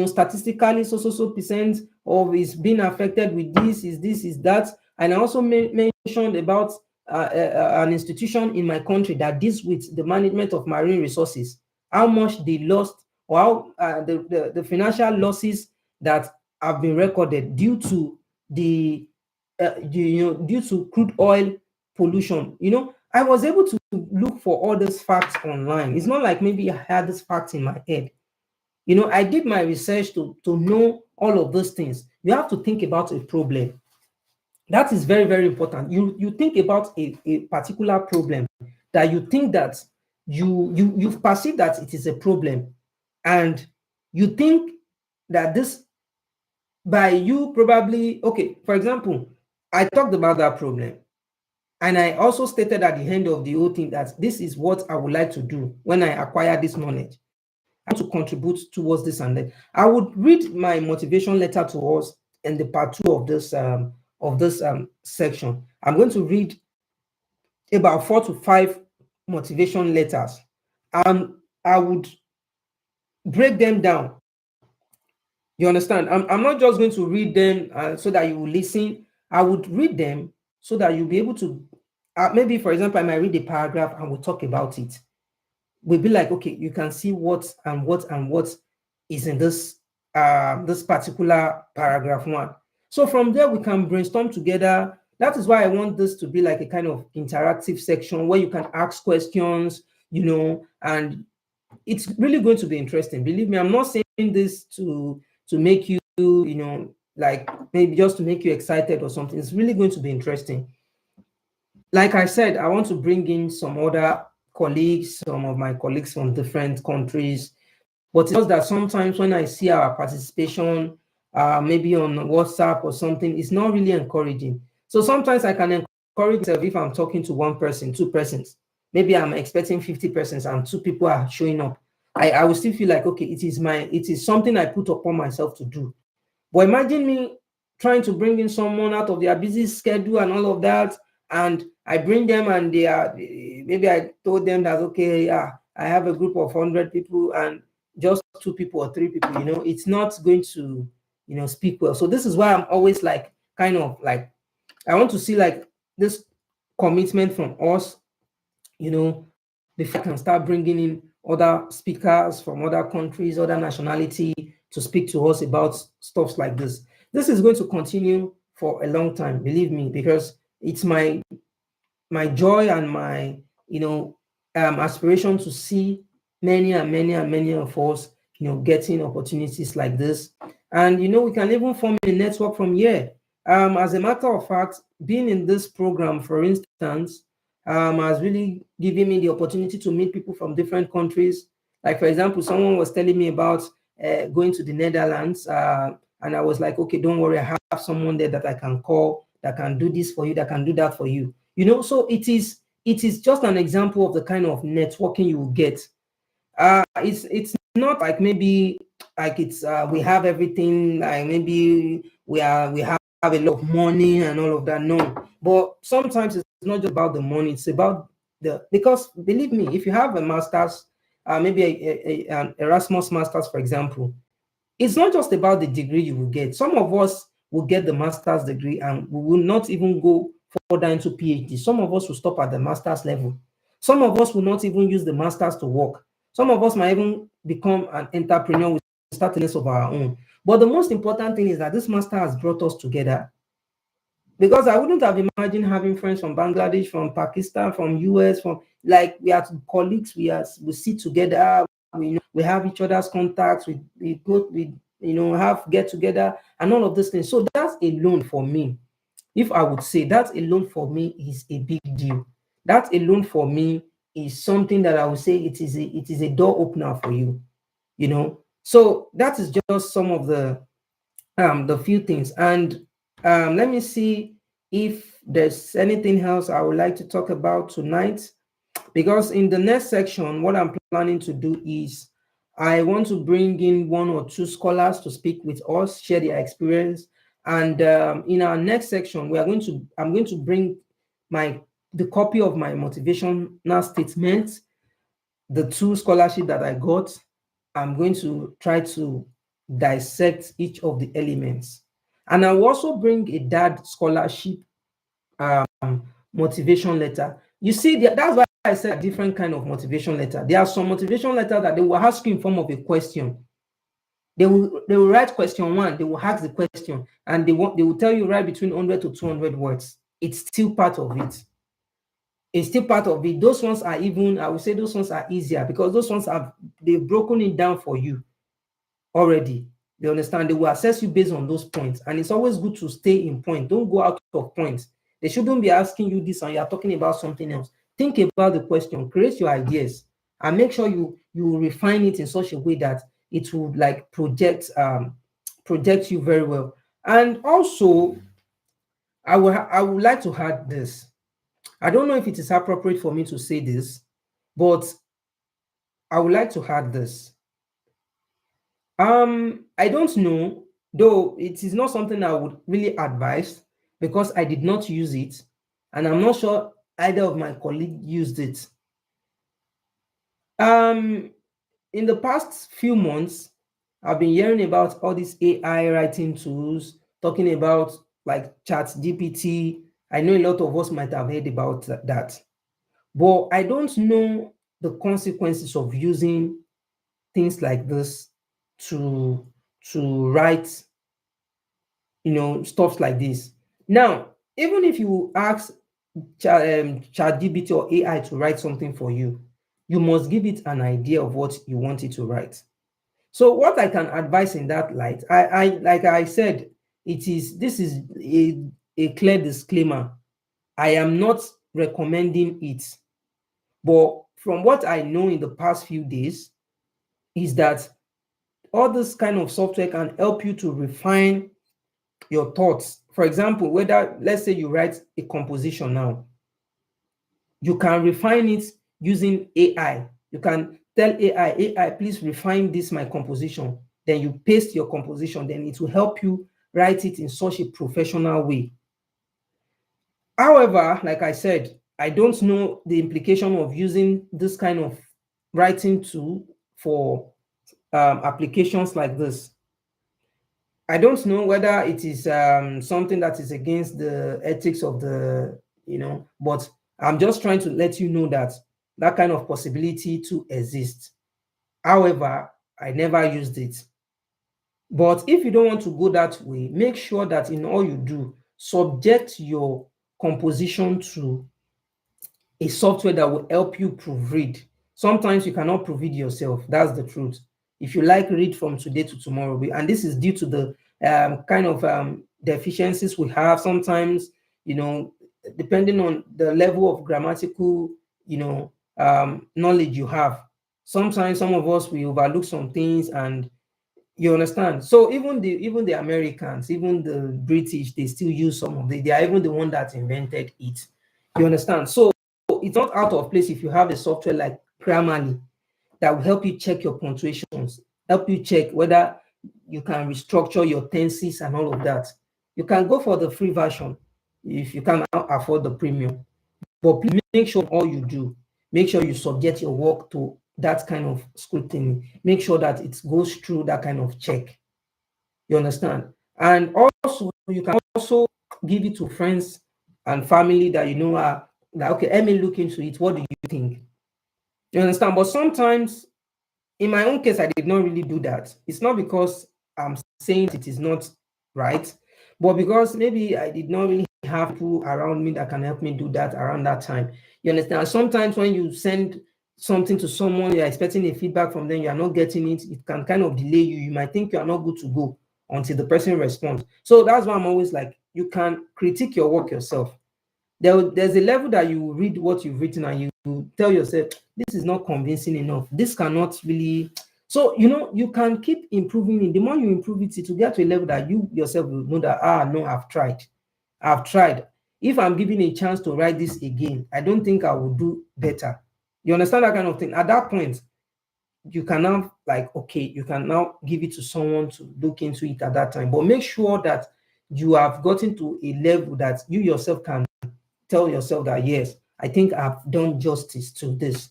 statistically so percent of is being affected with this, is that. And I also mentioned about an institution in my country that deals with the management of marine resources, how much they lost, or how the financial losses that have been recorded due to due to crude oil pollution. I was able to look for all these facts online. It's not like maybe I had this facts in my head. I did my research to know all of those things. You have to think about a problem. That is very, very important. You think about a particular problem that you think that you've perceived that it is a problem, and you think that this, by you probably, okay, for example, I talked about that problem, and I also stated at the end of the whole thing that this is what I would like to do when I acquire this knowledge. I want to contribute towards this, and then I would read my motivation letter to us in the part 2 of this section. I'm going to read about 4 to 5 motivation letters, and I would break them down. You understand? I'm not just going to read them so that you will listen. I would read them so that you'll be able to, maybe, for example, I might read a paragraph and we'll talk about it. We'll be like, okay, you can see what is in this this particular paragraph 1. So from there, we can brainstorm together. That is why I want this to be like a kind of interactive section where you can ask questions, and it's really going to be interesting. Believe me, I'm not saying this to make you, like maybe just to make you excited or something. It's really going to be interesting. Like I said, I want to bring in some other colleagues, some of my colleagues from different countries. But it's just that sometimes when I see our participation, maybe on WhatsApp or something, it's not really encouraging. So sometimes I can encourage myself if I'm talking to 1 person, 2 persons. Maybe I'm expecting 50 persons and 2 people are showing up. I will still feel like, okay, it is something I put upon myself to do. But imagine me trying to bring in someone out of their busy schedule and all of that, and I bring them and maybe I told them that, okay, yeah, I have a group of 100 people and just 2 people or 3 people, it's not going to, speak well. So this is why I'm always like, kind of like, I want to see like this commitment from us, before I can start bringing in other speakers from other countries, other nationality to speak to us about stuff like this. This is going to continue for a long time, believe me, because it's my my joy and my, aspiration to see many and many and many of us, getting opportunities like this. And, we can even form a network from here. As a matter of fact, being in this program, for instance, has really given me the opportunity to meet people from different countries. Like, for example, someone was telling me about going to the Netherlands, and I was like, okay, don't worry, I have someone there that I can call, that can do this for you, that can do that for you. So it is just an example of the kind of networking you will get. It's not like maybe like it's we have everything, like maybe we have a lot of money and all of that. No, but sometimes it's not just about the money, it's about because believe me, if you have a master's, maybe an Erasmus master's, for example, it's not just about the degree you will get. Some of us will get the master's degree and we will not even go further into PhD. Some of us will stop at the master's level. Some of us will not even use the master's to work. Some of us might even become an entrepreneur with start business of our own. But the most important thing is that this master has brought us together. Because I wouldn't have imagined having friends from Bangladesh, from Pakistan, from US, from like we are colleagues, we sit together, we have each other's contacts, we go, have get together and all of these things. So that's alone for me. If I would say that alone for me is a big deal. That alone for me is something that I would say it is a door opener for you. So that is just some of the few things. And let me see if there's anything else I would like to talk about tonight, because in the next section, what I'm planning to do is I want to bring in one or two scholars to speak with us, share their experience. And in our next section, I'm going to bring the copy of my motivational statement, the two scholarship that I got. I'm going to try to dissect each of the elements. And I will also bring a dad scholarship motivation letter. You see, that's why I said different kind of motivation letter. There are some motivation letter that they will ask you in form of a question. They will write question 1, they will ask the question, and they will tell you write between 100 to 200 words. It's still part of it. It's still part of it. Those ones are even, I would say those ones are easier because those ones they've broken it down for you already. You understand? They will assess you based on those points. And it's always good to stay in point. Don't go out of points. They shouldn't be asking you this and you're talking about something else. Think about the question, create your ideas, and make sure you refine it in such a way that it would like project you very well. And also, I would like to add this. I don't know if it is appropriate for me to say this, but I would like to add this. I don't know, though it is not something I would really advise because I did not use it, and I'm not sure either of my colleagues used it. In the past few months, I've been hearing about all these AI writing tools, talking about like ChatGPT. I know a lot of us might have heard about that, but I don't know the consequences of using things like this to write, stuff like this. Now, even if you ask ChatGPT or AI to write something for you, you must give it an idea of what you want it to write. So what I can advise in that light, I like I said, this is a clear disclaimer. I am not recommending it, but from what I know in the past few days is that all this kind of software can help you to refine your thoughts. For example, whether let's say you write a composition now, you can refine it using AI. You can tell AI, please refine this my composition. Then you paste your composition, then it will help you write it in such a professional way. However, like I said, I don't know the implication of using this kind of writing tool for applications like this. I don't know whether it is something that is against the ethics of the, but I'm just trying to let you know that that kind of possibility to exist. However, I never used it. But if you don't want to go that way, make sure that in all you do, subject your composition to a software that will help you proofread. Sometimes you cannot proofread yourself. That's the truth. If you like, read from today to tomorrow. And this is due to the kind of deficiencies we have. Sometimes, depending on the level of grammatical, knowledge you have. Sometimes some of us, we overlook some things, and you understand. So even the Americans, even the British, they still use some of they are even the one that invented it. You understand? So it's not out of place if you have a software like Grammarly that will help you check your punctuations, help you check whether you can restructure your tenses and all of that. You can go for the free version if you can afford the premium. But please make sure all you do, make sure you subject your work to that kind of scrutiny. Make sure that it goes through that kind of check. You understand? And also, you can also give it to friends and family that you know are like, okay, let me look into it. What do you think? You understand? But sometimes, in my own case, I did not really do that. It's not because I'm saying it is not right, but because maybe I did not really have people around me that can help me do that around that time. You understand? Sometimes when you send something to someone, you're expecting a feedback from them, you are not getting it, it can kind of delay you. You might think you are not good to go until the person responds. So that's why I'm always like, you can critique your work yourself. There's a level that you read what you've written and you tell yourself, this is not convincing enough. This cannot really. So, you can keep improving it. The more you improve it, it will get to a level that you yourself will know that, no, I've tried. I've tried. If I'm given a chance to write this again, I don't think I will do better. You understand that kind of thing? At that point, you can now, like, okay, you can now give it to someone to look into it at that time. But make sure that you have gotten to a level that you yourself can tell yourself that, yes, I think I've done justice to this.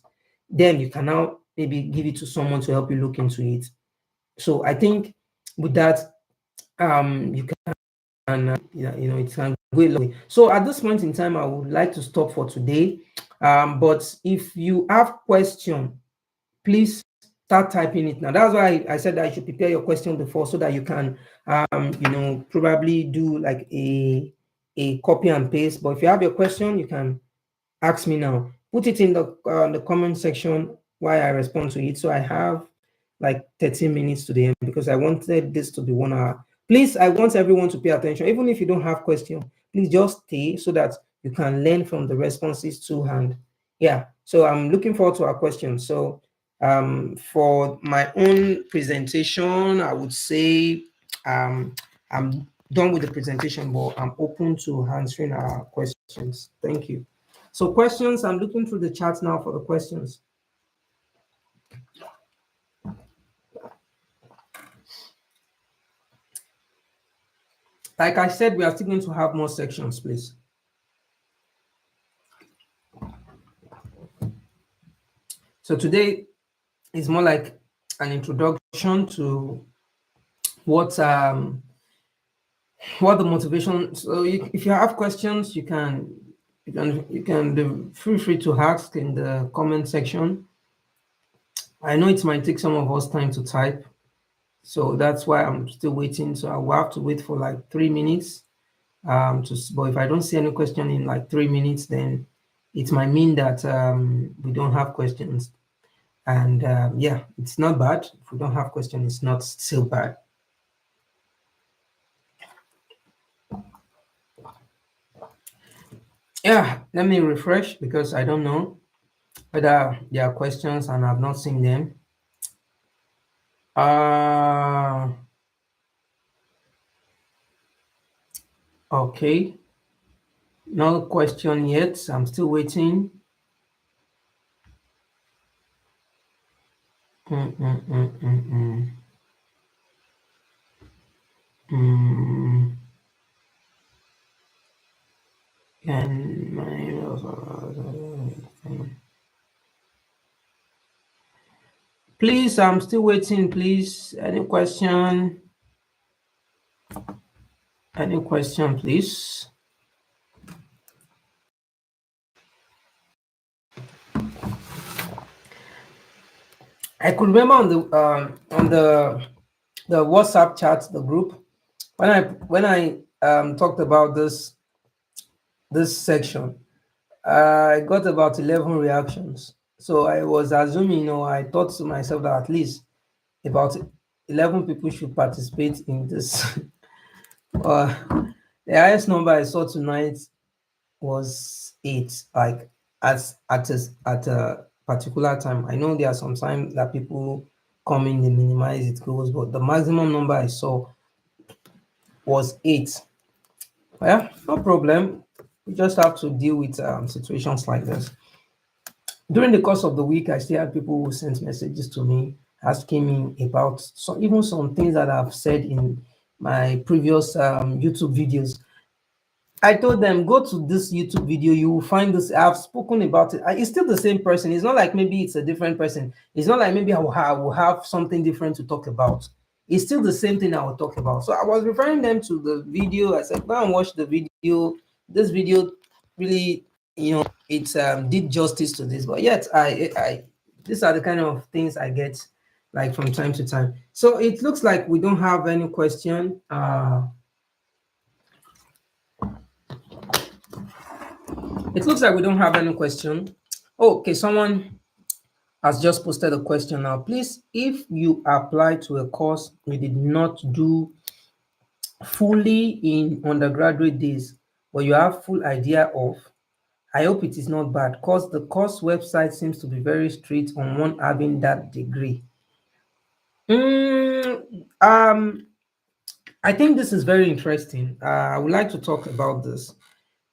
Then you can now maybe give it to someone to help you look into it. So I think with that, you can, it can go a long way. So at this point in time, I would like to stop for today. But if you have question, please start typing it now. That's why I said that you should prepare your question before, so that you can, probably do like a copy and paste. But if you have your question, you can ask me now. Put it in the comment section while I respond to it. So I have like 13 minutes to the end, because I wanted this to be 1 hour. Please, I want everyone to pay attention. Even if you don't have question, please just stay so that you can learn from the responses too. And yeah, so I'm looking forward to our questions. So for my own presentation, I would say I'm done with the presentation, but I'm open to answering our questions. Thank you. So questions, I'm looking through the chat now for the questions. Like I said, we are still going to have more sections, please. So today is more like an introduction to what the motivation. So if you have questions, you can feel free to ask in the comment section. I know it might take some of us time to type, so that's why I'm still waiting. So I will have to wait for like 3 minutes. But if I don't see any question in like 3 minutes, then it might mean that we don't have questions. And yeah, it's not bad. If we don't have questions, it's not still bad. Yeah, let me refresh, because I don't know whether there are questions and I've not seen them. Okay. No question yet. I'm still waiting. Please, I'm still waiting. Please, any question? Any question, please? I could remember on the WhatsApp chat, the group, when I talked about this section, I got about 11 reactions. So I was assuming, I thought to myself that at least about 11 people should participate in this. uh, the highest number I saw tonight was 8, like at a particular time. I know there are some times that people come in, they minimize it goes, but the maximum number I saw was 8. Yeah, no problem. We just have to deal with situations like this. During the course of the week, I still had people who sent messages to me asking me about even some things that I've said in my previous YouTube videos. I told them, go to this YouTube video, you will find this. I've spoken about it. It's still the same person. It's not like maybe it's a different person. It's not like maybe I will have something different to talk about. It's still the same thing I will talk about. So I was referring them to the video. I said, go and watch the video. This video really, it did justice to this. But yet, these are the kind of things I get like from time to time. So it looks like we don't have any question. It looks like we don't have any question. Oh, okay, someone has just posted a question now. Please, if you apply to a course you did not do fully in undergraduate days, but you have full idea of, I hope it is not bad, because the course website seems to be very strict on one having that degree. I think this is very interesting. I would like to talk about this.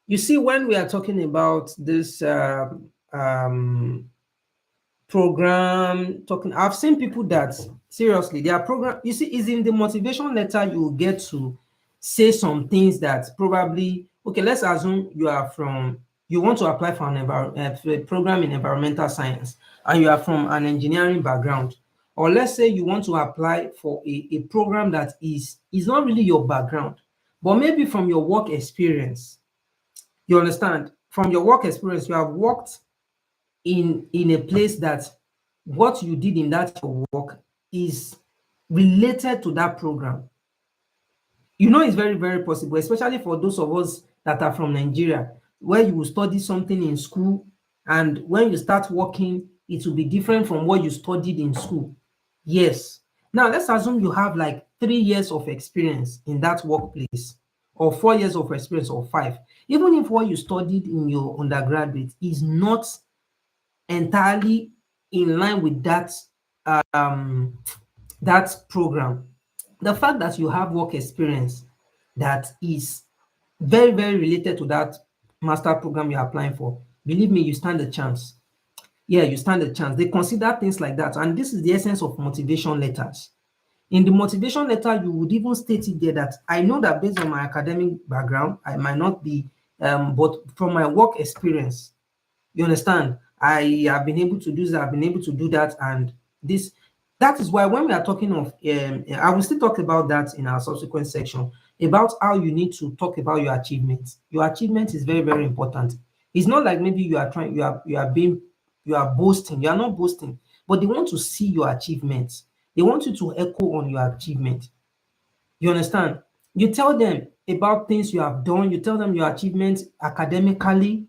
You see, when we are talking about this program, I've seen people that seriously, their program, you see, is in the motivation letter, you will get to say some things that probably, okay, let's assume you want to apply for a program in environmental science, and you are from an engineering background. Or let's say you want to apply for a program that is not really your background, but maybe from your work experience. You understand? From your work experience, you have worked in a place that what you did in that work is related to that program. It's very, very possible, especially for those of us that are from Nigeria, where you will study something in school, and when you start working, it will be different from what you studied in school. Yes. Now, let's assume you have like 3 years of experience in that workplace, or 4 years of experience, or 5. Even if what you studied in your undergraduate is not entirely in line with that program, the fact that you have work experience that is very, very related to that master program you're applying for, believe me, you stand a chance. Yeah, you stand a chance. They consider things like that, and this is the essence of motivation letters. In the motivation letter, you would even state it there that I know that based on my academic background, I might not be, but from my work experience, you understand, I have been able to do that, I've been able to do that, and that is why when we are talking of, I will still talk about that in our subsequent section, about how you need to talk about your achievements. Your achievement is very, very important. It's not like maybe you are boasting. You are not boasting, but they want to see your achievements. They want you to echo on your achievement. You understand? You tell them about things you have done. You tell them your achievements academically.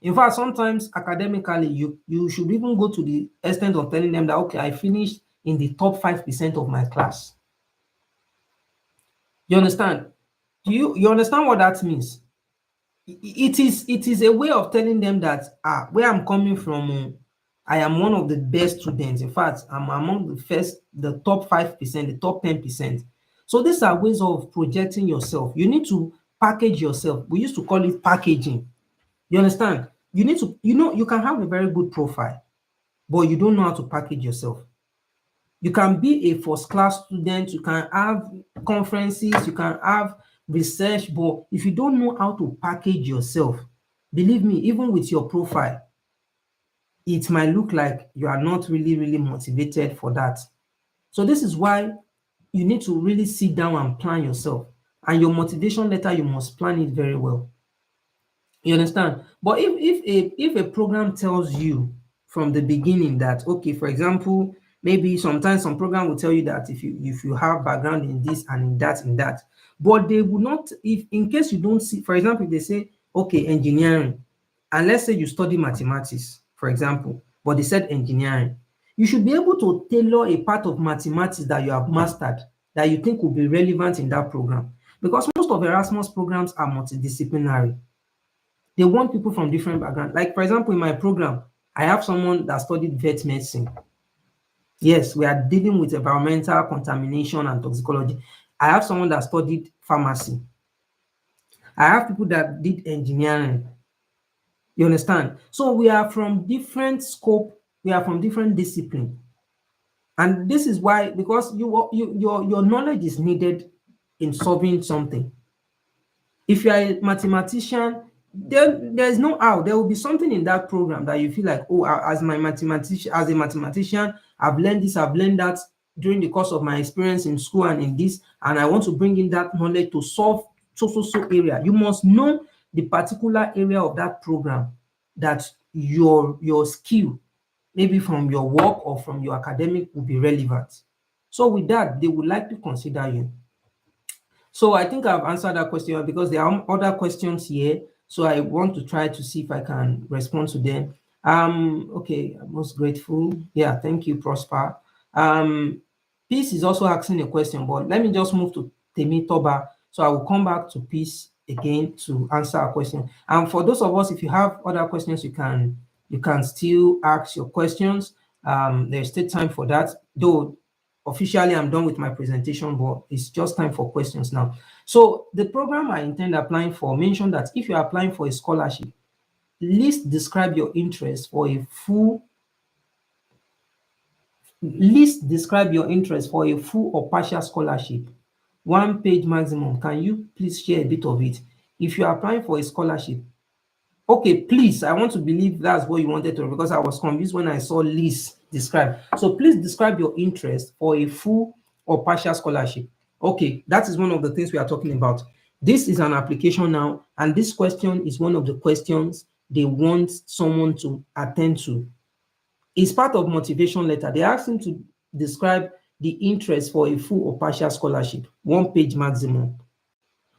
In fact, sometimes academically, you should even go to the extent of telling them that, okay, I finished in the top 5% of my class. You understand? You understand what that means? It is a way of telling them that, where I'm coming from, I am one of the best students. In fact, I'm among the top 5%, the top 10%. So these are ways of projecting yourself. You need to package yourself. We used to call it packaging. You understand? You need to, you can have a very good profile, but you don't know how to package yourself. You can be a first class student, you can have conferences, you can have research, but if you don't know how to package yourself, believe me, even with your profile, it might look like you are not really, really motivated for that. So this is why you need to really sit down and plan yourself. And your motivation letter, you must plan it very well. You understand? But if a program tells you from the beginning that, okay, for example, maybe sometimes some program will tell you that if you have background in this and in that, but they will not, if in case you don't see, for example, if they say, okay, engineering, and let's say you study mathematics, for example, but they said engineering, you should be able to tailor a part of mathematics that you have mastered that you think will be relevant in that program. Because most of Erasmus programs are multidisciplinary. They want people from different backgrounds. Like, for example, in my program, I have someone that studied vet medicine. Yes, we are dealing with environmental contamination and toxicology. I have someone that studied pharmacy. I have people that did engineering. You understand? So we are from different scope, we are from different discipline. And this is why, because your knowledge is needed in solving something. If you are a mathematician, then there's no how. There will be something in that program that you feel like, oh, as a mathematician, I've learned this, I've learned that during the course of my experience in school and in this, and I want to bring in that knowledge to solve so area. You must know the particular area of that program that your skill, maybe from your work or from your academic, will be relevant. So with that, they would like to consider you. So I think I've answered that question because there are other questions here. So I want to try to see if I can respond to them. Okay, I'm most grateful. Yeah, thank you, Prosper. Peace is also asking a question, but let me just move to Temi Toba. So I will come back to Peace again to answer a question. And for those of us, if you have other questions, you can still ask your questions. There's still time for that, though officially I'm done with my presentation, but it's just time for questions now. So the program I intend applying for mentioned that if you're applying for a scholarship, least describe your interest for a full or partial scholarship. 1 page maximum. Can you please share a bit of it? If you're applying for a scholarship, okay, please, I want to believe that's what you wanted to, because I was confused when I saw least describe. So please describe your interest for a full or partial scholarship. Okay, that is one of the things we are talking about. This is an application now, and this question is one of the questions they want someone to attend to. It's part of motivation letter. They ask him to describe the interest for a full or partial scholarship, 1 page maximum.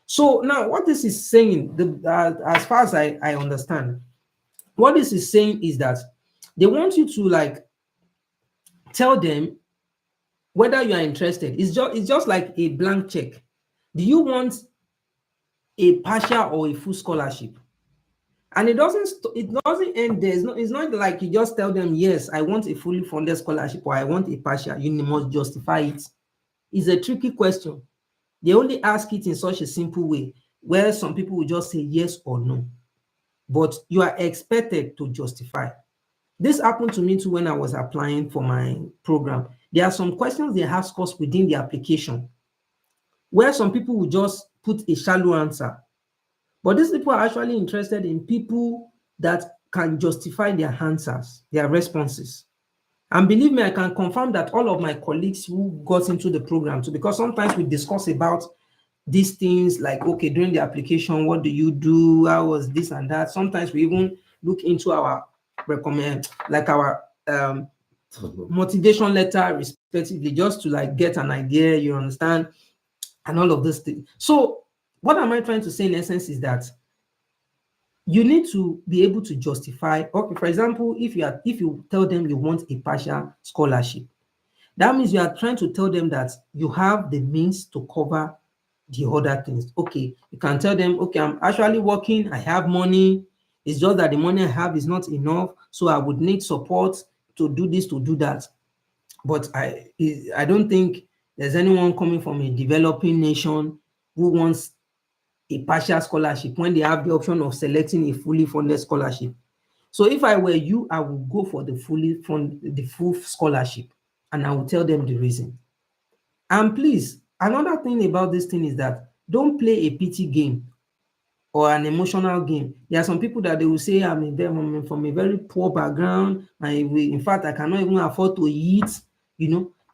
So now what this is saying, as far as I understand, what this is saying is that they want you to like tell them whether you are interested. It's just like a blank check. Do you want a partial or a full scholarship? And it doesn't end there. It's not like you just tell them, yes, I want a fully funded scholarship or I want a partial. You must justify it. It's a tricky question. They only ask it in such a simple way where some people will just say yes or no. But you are expected to justify. This happened to me too when I was applying for my program. There are some questions they ask us within the application where some people will just put a shallow answer. But these people are actually interested in people that can justify their answers, their responses. And believe me, I can confirm that all of my colleagues who got into the program too, because sometimes we discuss about these things like, okay, during the application, what do you do? How was this and that? Sometimes we even look into our motivation letter respectively, just to like get an idea, you understand, and all of this thing. So what am I trying to say in essence is that you need to be able to justify. Okay, for example, if you tell them you want a partial scholarship, that means you are trying to tell them that you have the means to cover the other things. Okay, you can tell them, okay, I'm actually working, I have money, it's just that the money I have is not enough, so I would need support to do this, to do that. But I don't think there's anyone coming from a developing nation who wants a partial scholarship when they have the option of selecting a fully funded scholarship. So if I were you, I would go for the full scholarship, and I will tell them the reason. And please, another thing about this thing is that don't play a pity game or an emotional game. There are some people that they will say, I'm from a very poor background. In fact, I cannot even afford to eat.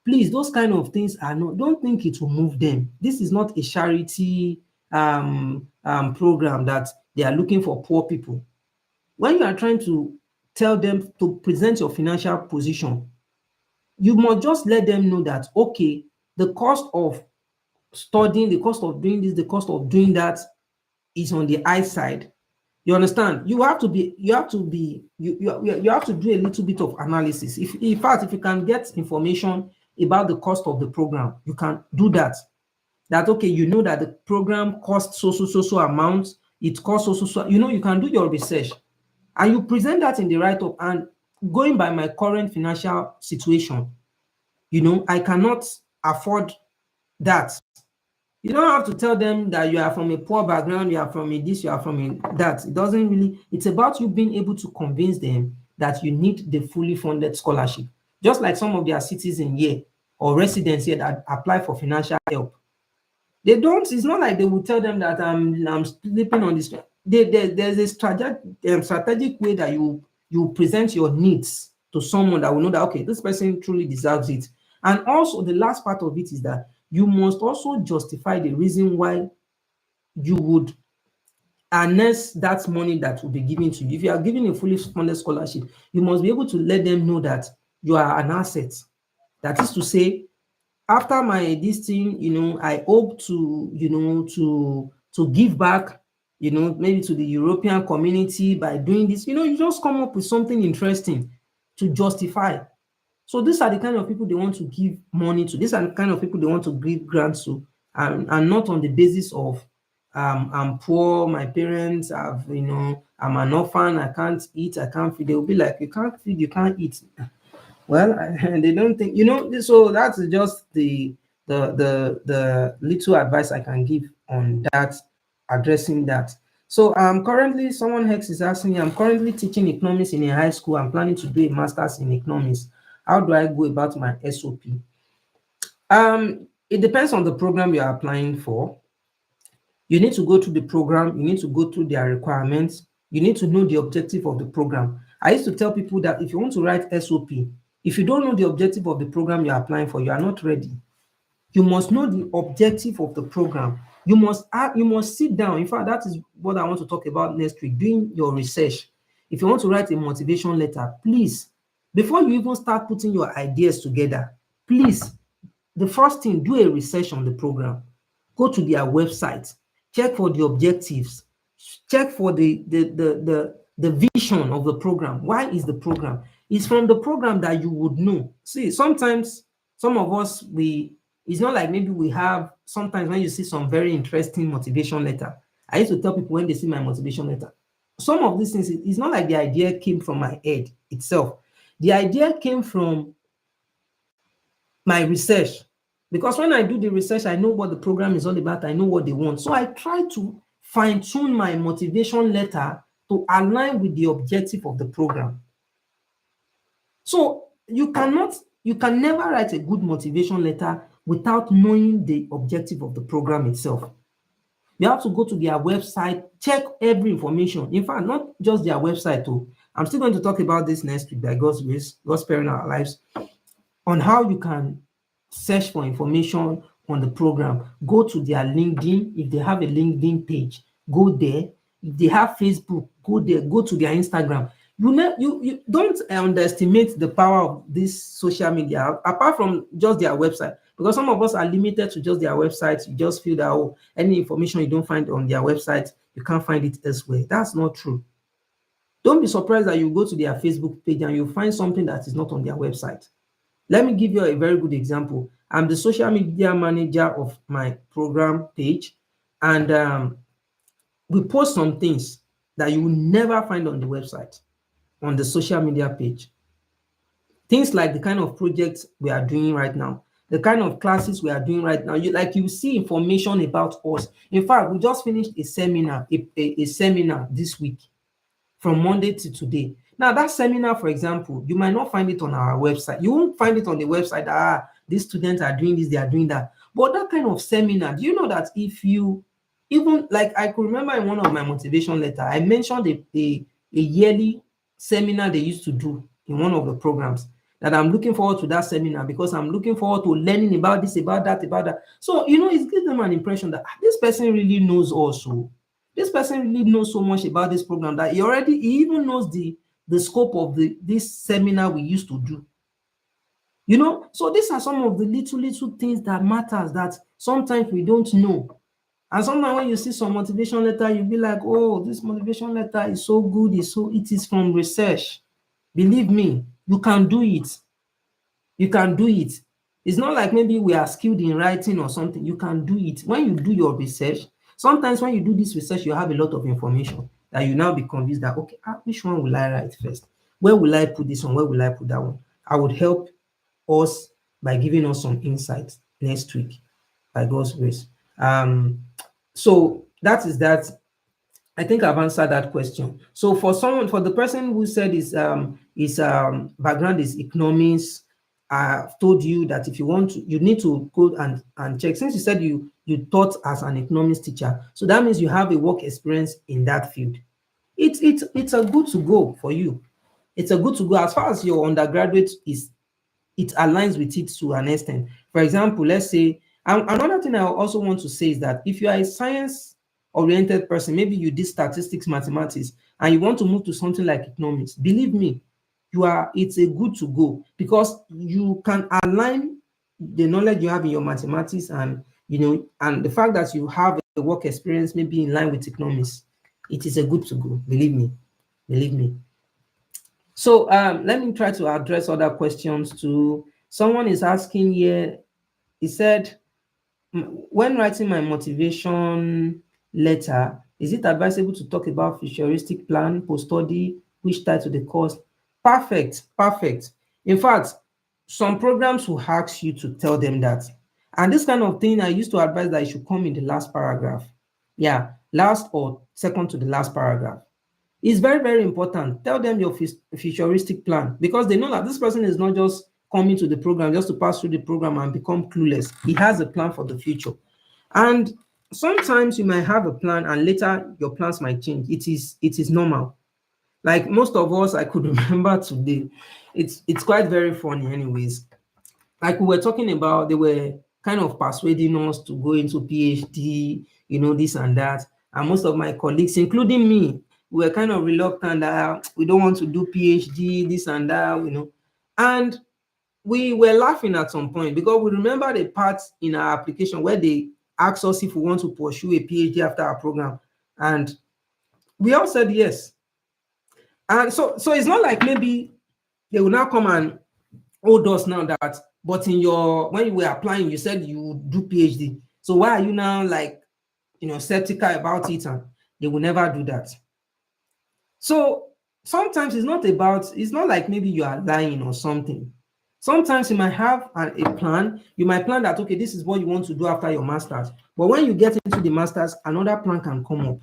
Please, those kind of things don't think it will move them. This is not a charity program that they are looking for poor people. When you are trying to tell them to present your financial position, you must just let them know that, okay, the cost of studying, the cost of doing this, the cost of doing that is on the high side. You understand? You have to do a little bit of analysis. If in fact, if you can get information about the cost of the program, you can do that. That okay, you know that the program costs so amount, it costs so, you know, you can do your research and you present that in the write-up. And going by my current financial situation, you know, I cannot afford that. You don't have to tell them that you are from a poor background, you are from a this, you are from a that. It doesn't really, it's about you being able to convince them that you need the fully funded scholarship. Just like some of their citizens here or residents here that apply for financial help. They don't, it's not like they will tell them that I'm sleeping on this. There's a strategic way that you present your needs to someone that will know that okay, this person truly deserves it. And also the last part of it is that you must also justify the reason why you would harness that money that will be given to you. If you are giving a fully funded scholarship, you must be able to let them know that you are an asset. That is to say, after my this thing, you know, I hope to, you know, to give back, you know, maybe to the European community by doing this. You know, you just come up with something interesting to justify. So these are the kind of people they want to give money to. These are the kind of people they want to give grants to, and not on the basis of I'm poor, my parents have, you know, I'm an orphan, I can't eat, I can't feed. They'll be like, you can't feed, you can't eat. Well, they don't think, you know, so that's just the little advice I can give on that, addressing that. So currently someone Hex is asking me, I'm currently teaching economics in a high school. I'm planning to do a master's in economics. How do I go about my SOP? It depends on the program you are applying for. You need to go through the program, you need to go through their requirements, you need to know the objective of the program. I used to tell people that if you want to write SOP, if you don't know the objective of the program you're applying for, you are not ready. You must know the objective of the program. You must sit down. In fact, that is what I want to talk about next week, doing your research. If you want to write a motivation letter, please, before you even start putting your ideas together, please, the first thing, do a research on the program. Go to their website, check for the objectives, check for the vision of the program. Why is the program? It's from the program that you would know. See, sometimes some of us, it's not like maybe we have, sometimes when you see some very interesting motivation letter, I used to tell people when they see my motivation letter, some of these things, it's not like the idea came from my head itself. The idea came from my research, because when I do the research, I know what the program is all about, I know what they want. So I try to fine-tune my motivation letter to align with the objective of the program. So you can never write a good motivation letter without knowing the objective of the program itself. You have to go to their website, check every information. In fact, not just their website too. I'm still going to talk about this next week by God's grace, God's sparing our lives, on how you can search for information on the program. Go to their LinkedIn. If they have a LinkedIn page, go there. If they have Facebook, go there. Go to their Instagram. You don't underestimate the power of this social media, apart from just their website, because some of us are limited to just their website. You just feel that, oh, any information you don't find on their website, you can't find it elsewhere. That's not true. Don't be surprised that you go to their Facebook page and you find something that is not on their website. Let me give you a very good example. I'm the social media manager of my program page, and we post some things that you will never find on the website, on the social media page. Things like the kind of projects we are doing right now, the kind of classes we are doing right now. You see information about us. In fact, we just finished a seminar, a seminar this week from Monday to today. Now, that seminar, for example, you might not find it on our website. You won't find it on the website that these students are doing this, they are doing that. But that kind of seminar, do you know that if you, even like I could remember in one of my motivation letter, I mentioned a yearly seminar they used to do in one of the programs, that I'm looking forward to that seminar because I'm looking forward to learning about this, about that, about that. So, you know, it gives them an impression that this person really knows also. This person really knows so much about this program that he even knows the scope of this seminar we used to do. You know, so these are some of the little things that matters that sometimes we don't know. And sometimes when you see some motivation letter, you'll be like, oh, this motivation letter is so good, it is from research. Believe me, you can do it. You can do it. It's not like maybe we are skilled in writing or something. You can do it. When you do your research, sometimes when you do this research, you have a lot of information that you now be convinced that, okay, which one will I write first? Where will I put this one? Where will I put that one? I would help us by giving us some insights next week by God's grace. So that is that. I think I've answered that question. So for the person who said his background is economics, I've told you that if you want to, you need to go and check. Since you said you taught as an economics teacher, so that means you have a work experience in that field. It's a good to go for you. It's a good to go as far as your undergraduate is. It aligns with it to an extent. For example, let's say, another thing I also want to say is that if you are a science-oriented person, maybe you did statistics, mathematics, and you want to move to something like economics, believe me, it's a good to go because you can align the knowledge you have in your mathematics and and the fact that you have a work experience maybe in line with economics. It is a good to go. Believe me, believe me. So let me try to address other questions too. Someone is asking here, he said, when writing my motivation letter, is it advisable to talk about futuristic plan, post-study, which tie to the course? Perfect, perfect. In fact, some programs will ask you to tell them that. And this kind of thing, I used to advise that it should come in the last paragraph. Yeah, last or second to the last paragraph. It's very, very important. Tell them your futuristic plan because they know that this person is not just coming to the program just to pass through the program and become clueless. He has a plan for the future. And sometimes you might have a plan and later your plans might change. It is normal. Like most of us, I could remember today. It's quite very funny anyways. Like we were talking about, they were kind of persuading us to go into PhD, this and that. And most of my colleagues, including me, we were kind of reluctant that we don't want to do PhD, this and that, And we were laughing at some point because we remember the part in our application where they asked us if we want to pursue a PhD after our program. And we all said yes. And so it's not like maybe they will now come and hold us now that, but when you were applying, you said you would do PhD. So why are you now skeptical about it? And they will never do that. So sometimes it's not like maybe you are lying or something. Sometimes you might have a plan. You might plan that, okay, this is what you want to do after your master's. But when you get into the master's, another plan can come up.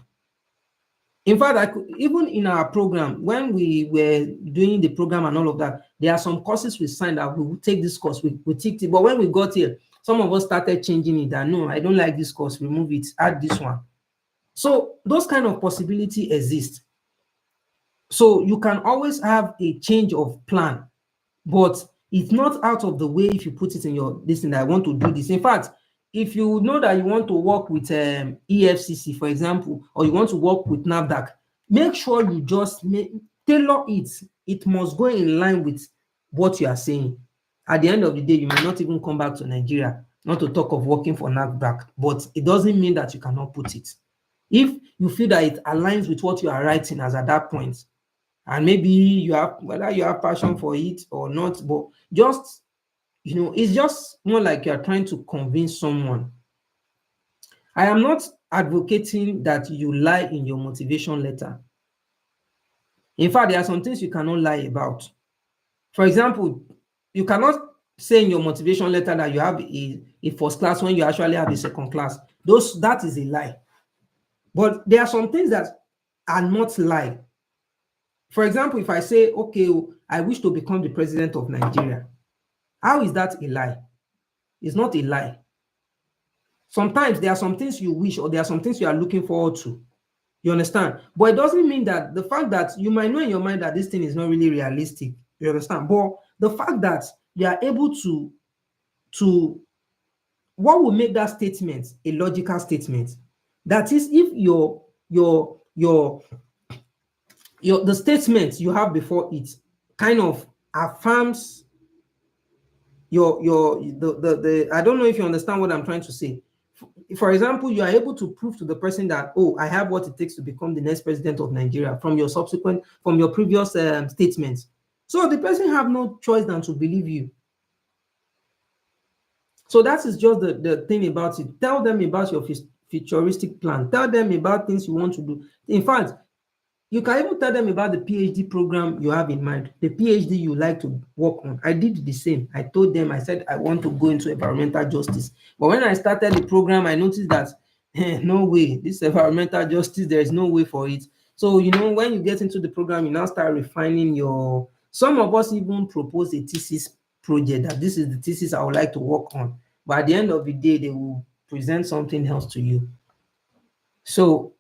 In fact, even in our program, when we were doing the program and all of that, there are some courses we signed that we will take this course, we take it. But when we got here, some of us started changing it that, no, I don't like this course, remove it, add this one. So those kind of possibility exist. So you can always have a change of plan, but it's not out of the way if you put it in your listen that I want to do this. In fact, if you know that you want to work with EFCC, for example, or you want to work with NAFDAC, make sure you just tailor it. It must go in line with what you are saying. At the end of the day, you may not even come back to Nigeria, not to talk of working for NAFDAC, but it doesn't mean that you cannot put it. If you feel that it aligns with what you are writing as at that point, and maybe whether you have passion for it or not, but just, it's just more like you're trying to convince someone. I am not advocating that you lie in your motivation letter. In fact, there are some things you cannot lie about. For example, you cannot say in your motivation letter that you have a first class when you actually have a second class. That is a lie. But there are some things that are not lie. For example, if I say, okay, I wish to become the president of Nigeria, how is that a lie? It's not a lie. Sometimes there are some things you wish or there are some things you are looking forward to. You understand? But it doesn't mean that the fact that you might know in your mind that this thing is not really realistic. You understand? But the fact that you are able to what will make that statement a logical statement? That is, if the statement you have before it kind of affirms the I don't know if you understand what I'm trying to say. for example, you are able to prove to the person that, oh, I have what it takes to become the next president of Nigeria from your previous statements. So the person have no choice than to believe you. So that is just the thing about it. Tell them about your futuristic plan. Tell them about things you want to do. In fact, you can even tell them about the PhD program you have in mind, the PhD you like to work on. I did the same. I told them, I said, I want to go into environmental justice. But when I started the program, I noticed that, no way, this environmental justice, there is no way for it. So, when you get into the program, you now start refining some of us even propose a thesis project that this is the thesis I would like to work on. But at the end of the day, they will present something else to you. So,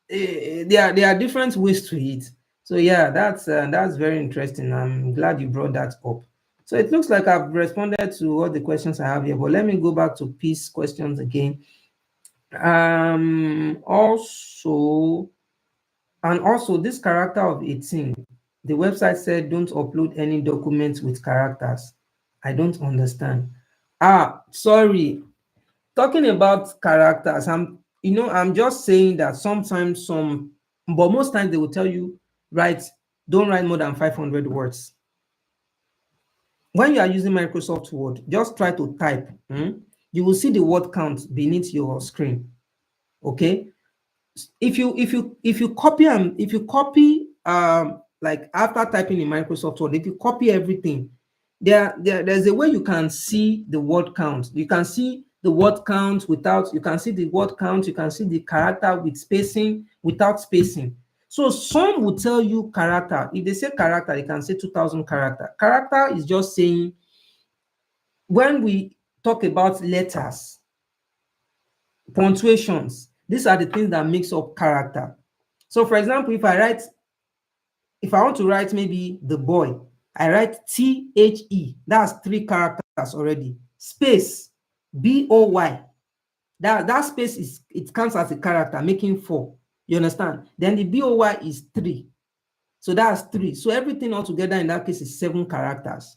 there are different ways to it. So yeah, that's very interesting. I'm glad you brought that up. So it looks like I've responded to all the questions I have here, but let me go back to Peace questions again. Also this character of 18, the website said don't upload any documents with characters. I don't understand. Sorry, talking about characters, I'm just saying that sometimes but most times they will tell you, don't write more than 500 words. When you are using Microsoft Word, just try to type. You will see the word count beneath your screen. Okay. If you copy like after typing in Microsoft Word, if you copy everything, there's a way you can see the word count. You can see the word count you can see the word count, you can see the character with spacing, without spacing. So some will tell you character. If they say character, you can say 2000 character. Character is just saying, when we talk about letters, punctuations, these are the things that makes up character. So for example, if I want to write maybe the boy, I write THE. That's 3 characters already. Space, BOY. That space it counts as a character, making 4. You understand? Then the BOY is 3. So that's 3. So everything altogether in that case is 7 characters.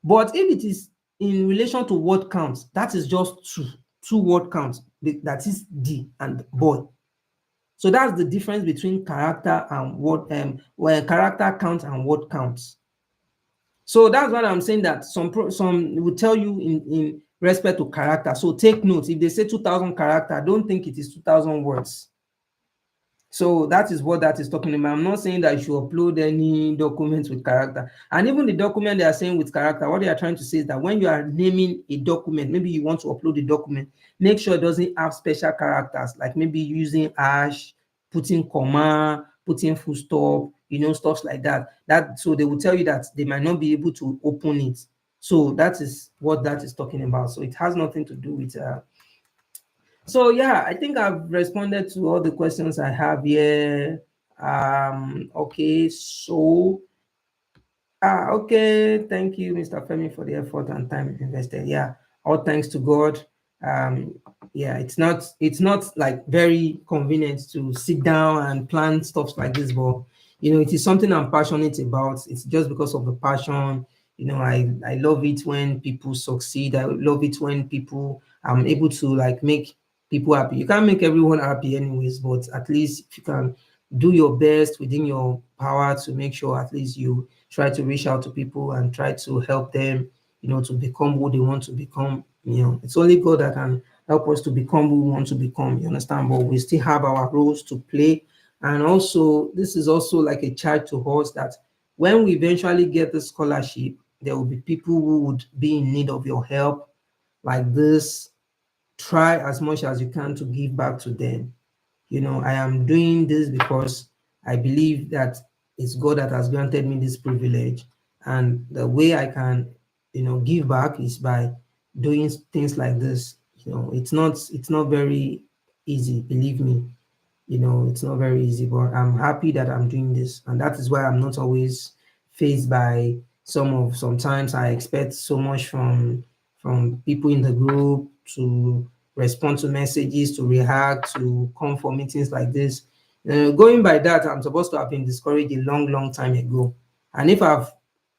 But if it is in relation to word counts, that is just 2 word counts. That is D and boy. So that's the difference between character and word, character count and word counts. So that's what I'm saying, that some will tell you in respect to character. So take note, if they say 2000 character, don't think it is 2000 words. So that is what that is talking about. I'm not saying that you should upload any documents with character. And even the document they are saying with character, what they are trying to say is that when you are naming a document, maybe you want to upload a document, make sure it doesn't have special characters, like maybe using hash, putting comma, putting full stop, stuff like that. So they will tell you that they might not be able to open it. So that is what that is talking about. So it has nothing to do with so yeah, I think I've responded to all the questions I have here. Okay, so okay, thank you, Mr. Femi, for the effort and time invested. Yeah, all thanks to God. Yeah, it's not like very convenient to sit down and plan stuff like this, but it is something I'm passionate about. It's just because of the passion. I love it when people succeed. I love it when people I'm able to like make people happy. You can't make everyone happy anyways, but at least if you can do your best within your power to make sure at least you try to reach out to people and try to help them, to become who they want to become. It's only God that can help us to become who we want to become, you understand? But we still have our roles to play. And also, this is also like a charge to us that when we eventually get the scholarship, there will be people who would be in need of your help like this. Try as much as you can to give back to them. I am doing this because I believe that it's God that has granted me this privilege. And the way I can, give back is by doing things like this. It's not very easy, believe me. It's not very easy, but I'm happy that I'm doing this. And that is why I'm not always faced by sometimes I expect so much from people in the group to respond to messages, to react, to come for meetings like this. Going by that, I'm supposed to have been discouraged a long time ago. And if I've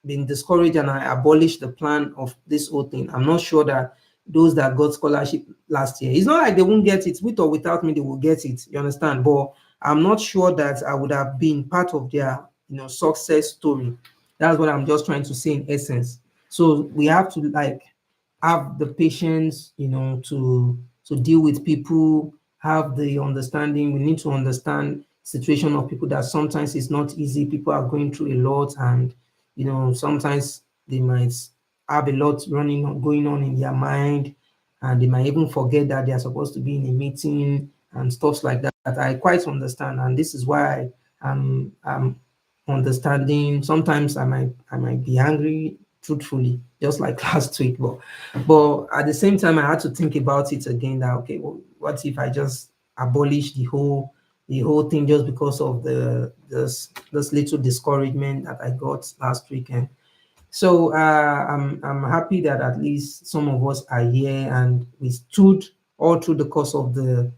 been discouraged and I abolish the plan of this whole thing, I'm not sure that those that got scholarship last year. It's not like they won't get it. With or without me, they will get it. You understand? But I'm not sure that I would have been part of their, success story. That's what I'm just trying to say in essence. So we have to like have the patience, to deal with people, have the understanding. We need to understand situation of people that sometimes it's not easy. People are going through a lot, and sometimes they might have a lot going on in their mind, and they might even forget that they are supposed to be in a meeting and stuff like that. I quite understand, and this is why I'm understanding. Sometimes I might be angry, truthfully, just like last week, but at the same time I had to think about it again, that okay, well, what if I just abolish the whole thing just because of this little discouragement that I got last weekend. So I'm happy that at least some of us are here, and we stood all through the course of the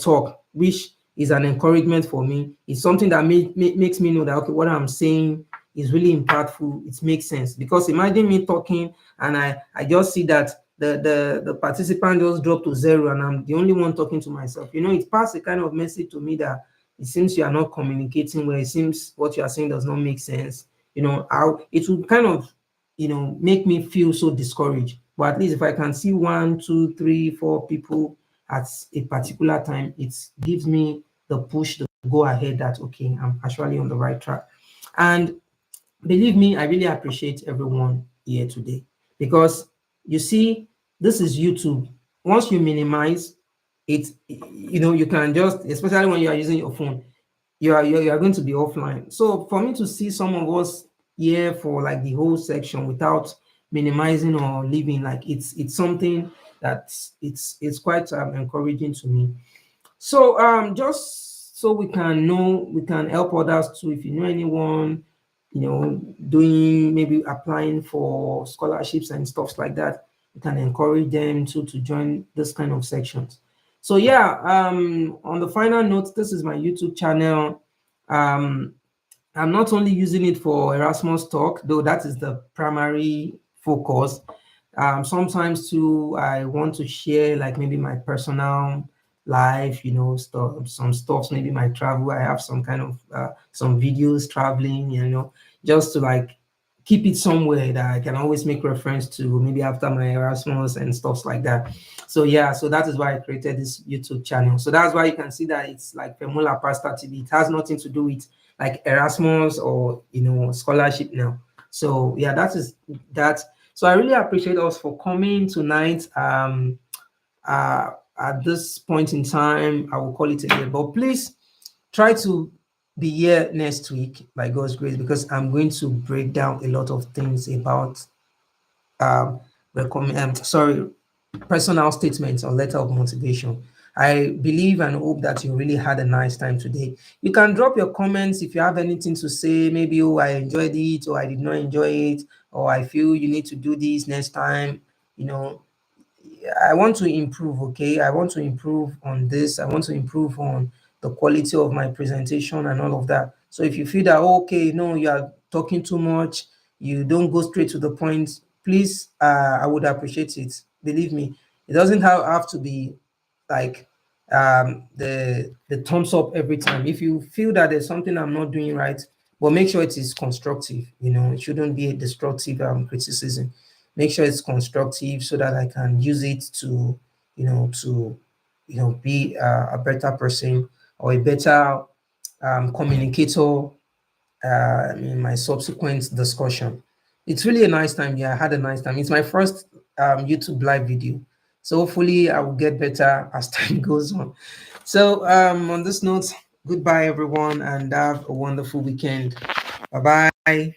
talk, which is an encouragement for me. It's something that makes me know that okay, what I'm saying is really impactful. It makes sense, because imagine me talking and I just see that the participant just dropped to zero and I'm the only one talking to myself. It passed a kind of message to me that it seems you are not communicating well. It seems what you are saying does not make sense. How it will kind of make me feel so discouraged. But at least if I can see 1, 2, 3, 4 people at a particular time, it gives me the push to go ahead, that okay, I'm actually on the right track. And believe me, I really appreciate everyone here today, because you see, this is YouTube. Once you minimize it, you can just, especially when you are using your phone, you are going to be offline. So for me to see some of us here for like the whole section without minimizing or leaving, like it's something that it's quite encouraging to me. So just so we can know, we can help others too. If you know anyone, doing, maybe applying for scholarships and stuff like that, you can encourage them to join this kind of sections. So yeah, on the final note, this is my YouTube channel. I'm not only using it for Erasmus Talk, though that is the primary focus. Sometimes too, I want to share like maybe my personal life, some stuff, maybe my travel. I have some kind of some videos traveling, just to like keep it somewhere that I can always make reference to, maybe after my Erasmus and stuff like that. So yeah, so that is why I created this YouTube channel. So that's why you can see that it's like Femula Pastor TV. It has nothing to do with like Erasmus or scholarship now. So yeah, that is that. So I really appreciate us for coming tonight. At this point in time, I will call it a day. But please try to be here next week by God's grace, because I'm going to break down a lot of things about personal statements or letter of motivation. I believe and hope that you really had a nice time today. You can drop your comments if you have anything to say. Maybe, oh, I enjoyed it, or I did not enjoy it, or I feel you need to do this next time. I want to improve, okay? I want to improve on this. I want to improve on the quality of my presentation and all of that. So if you feel that, okay, no, you are talking too much, you don't go straight to the point, please, I would appreciate it. Believe me, it doesn't have to be like the thumbs up every time. If you feel that there's something I'm not doing right, but make sure it is constructive. It shouldn't be a destructive criticism. Make sure it's constructive so that I can use it to be a better person or a better communicator in my subsequent discussion. It's really a nice time. Yeah, I had a nice time. It's my first YouTube live video, so hopefully I will get better as time goes on. So on this note, goodbye everyone, and have a wonderful weekend. Bye bye.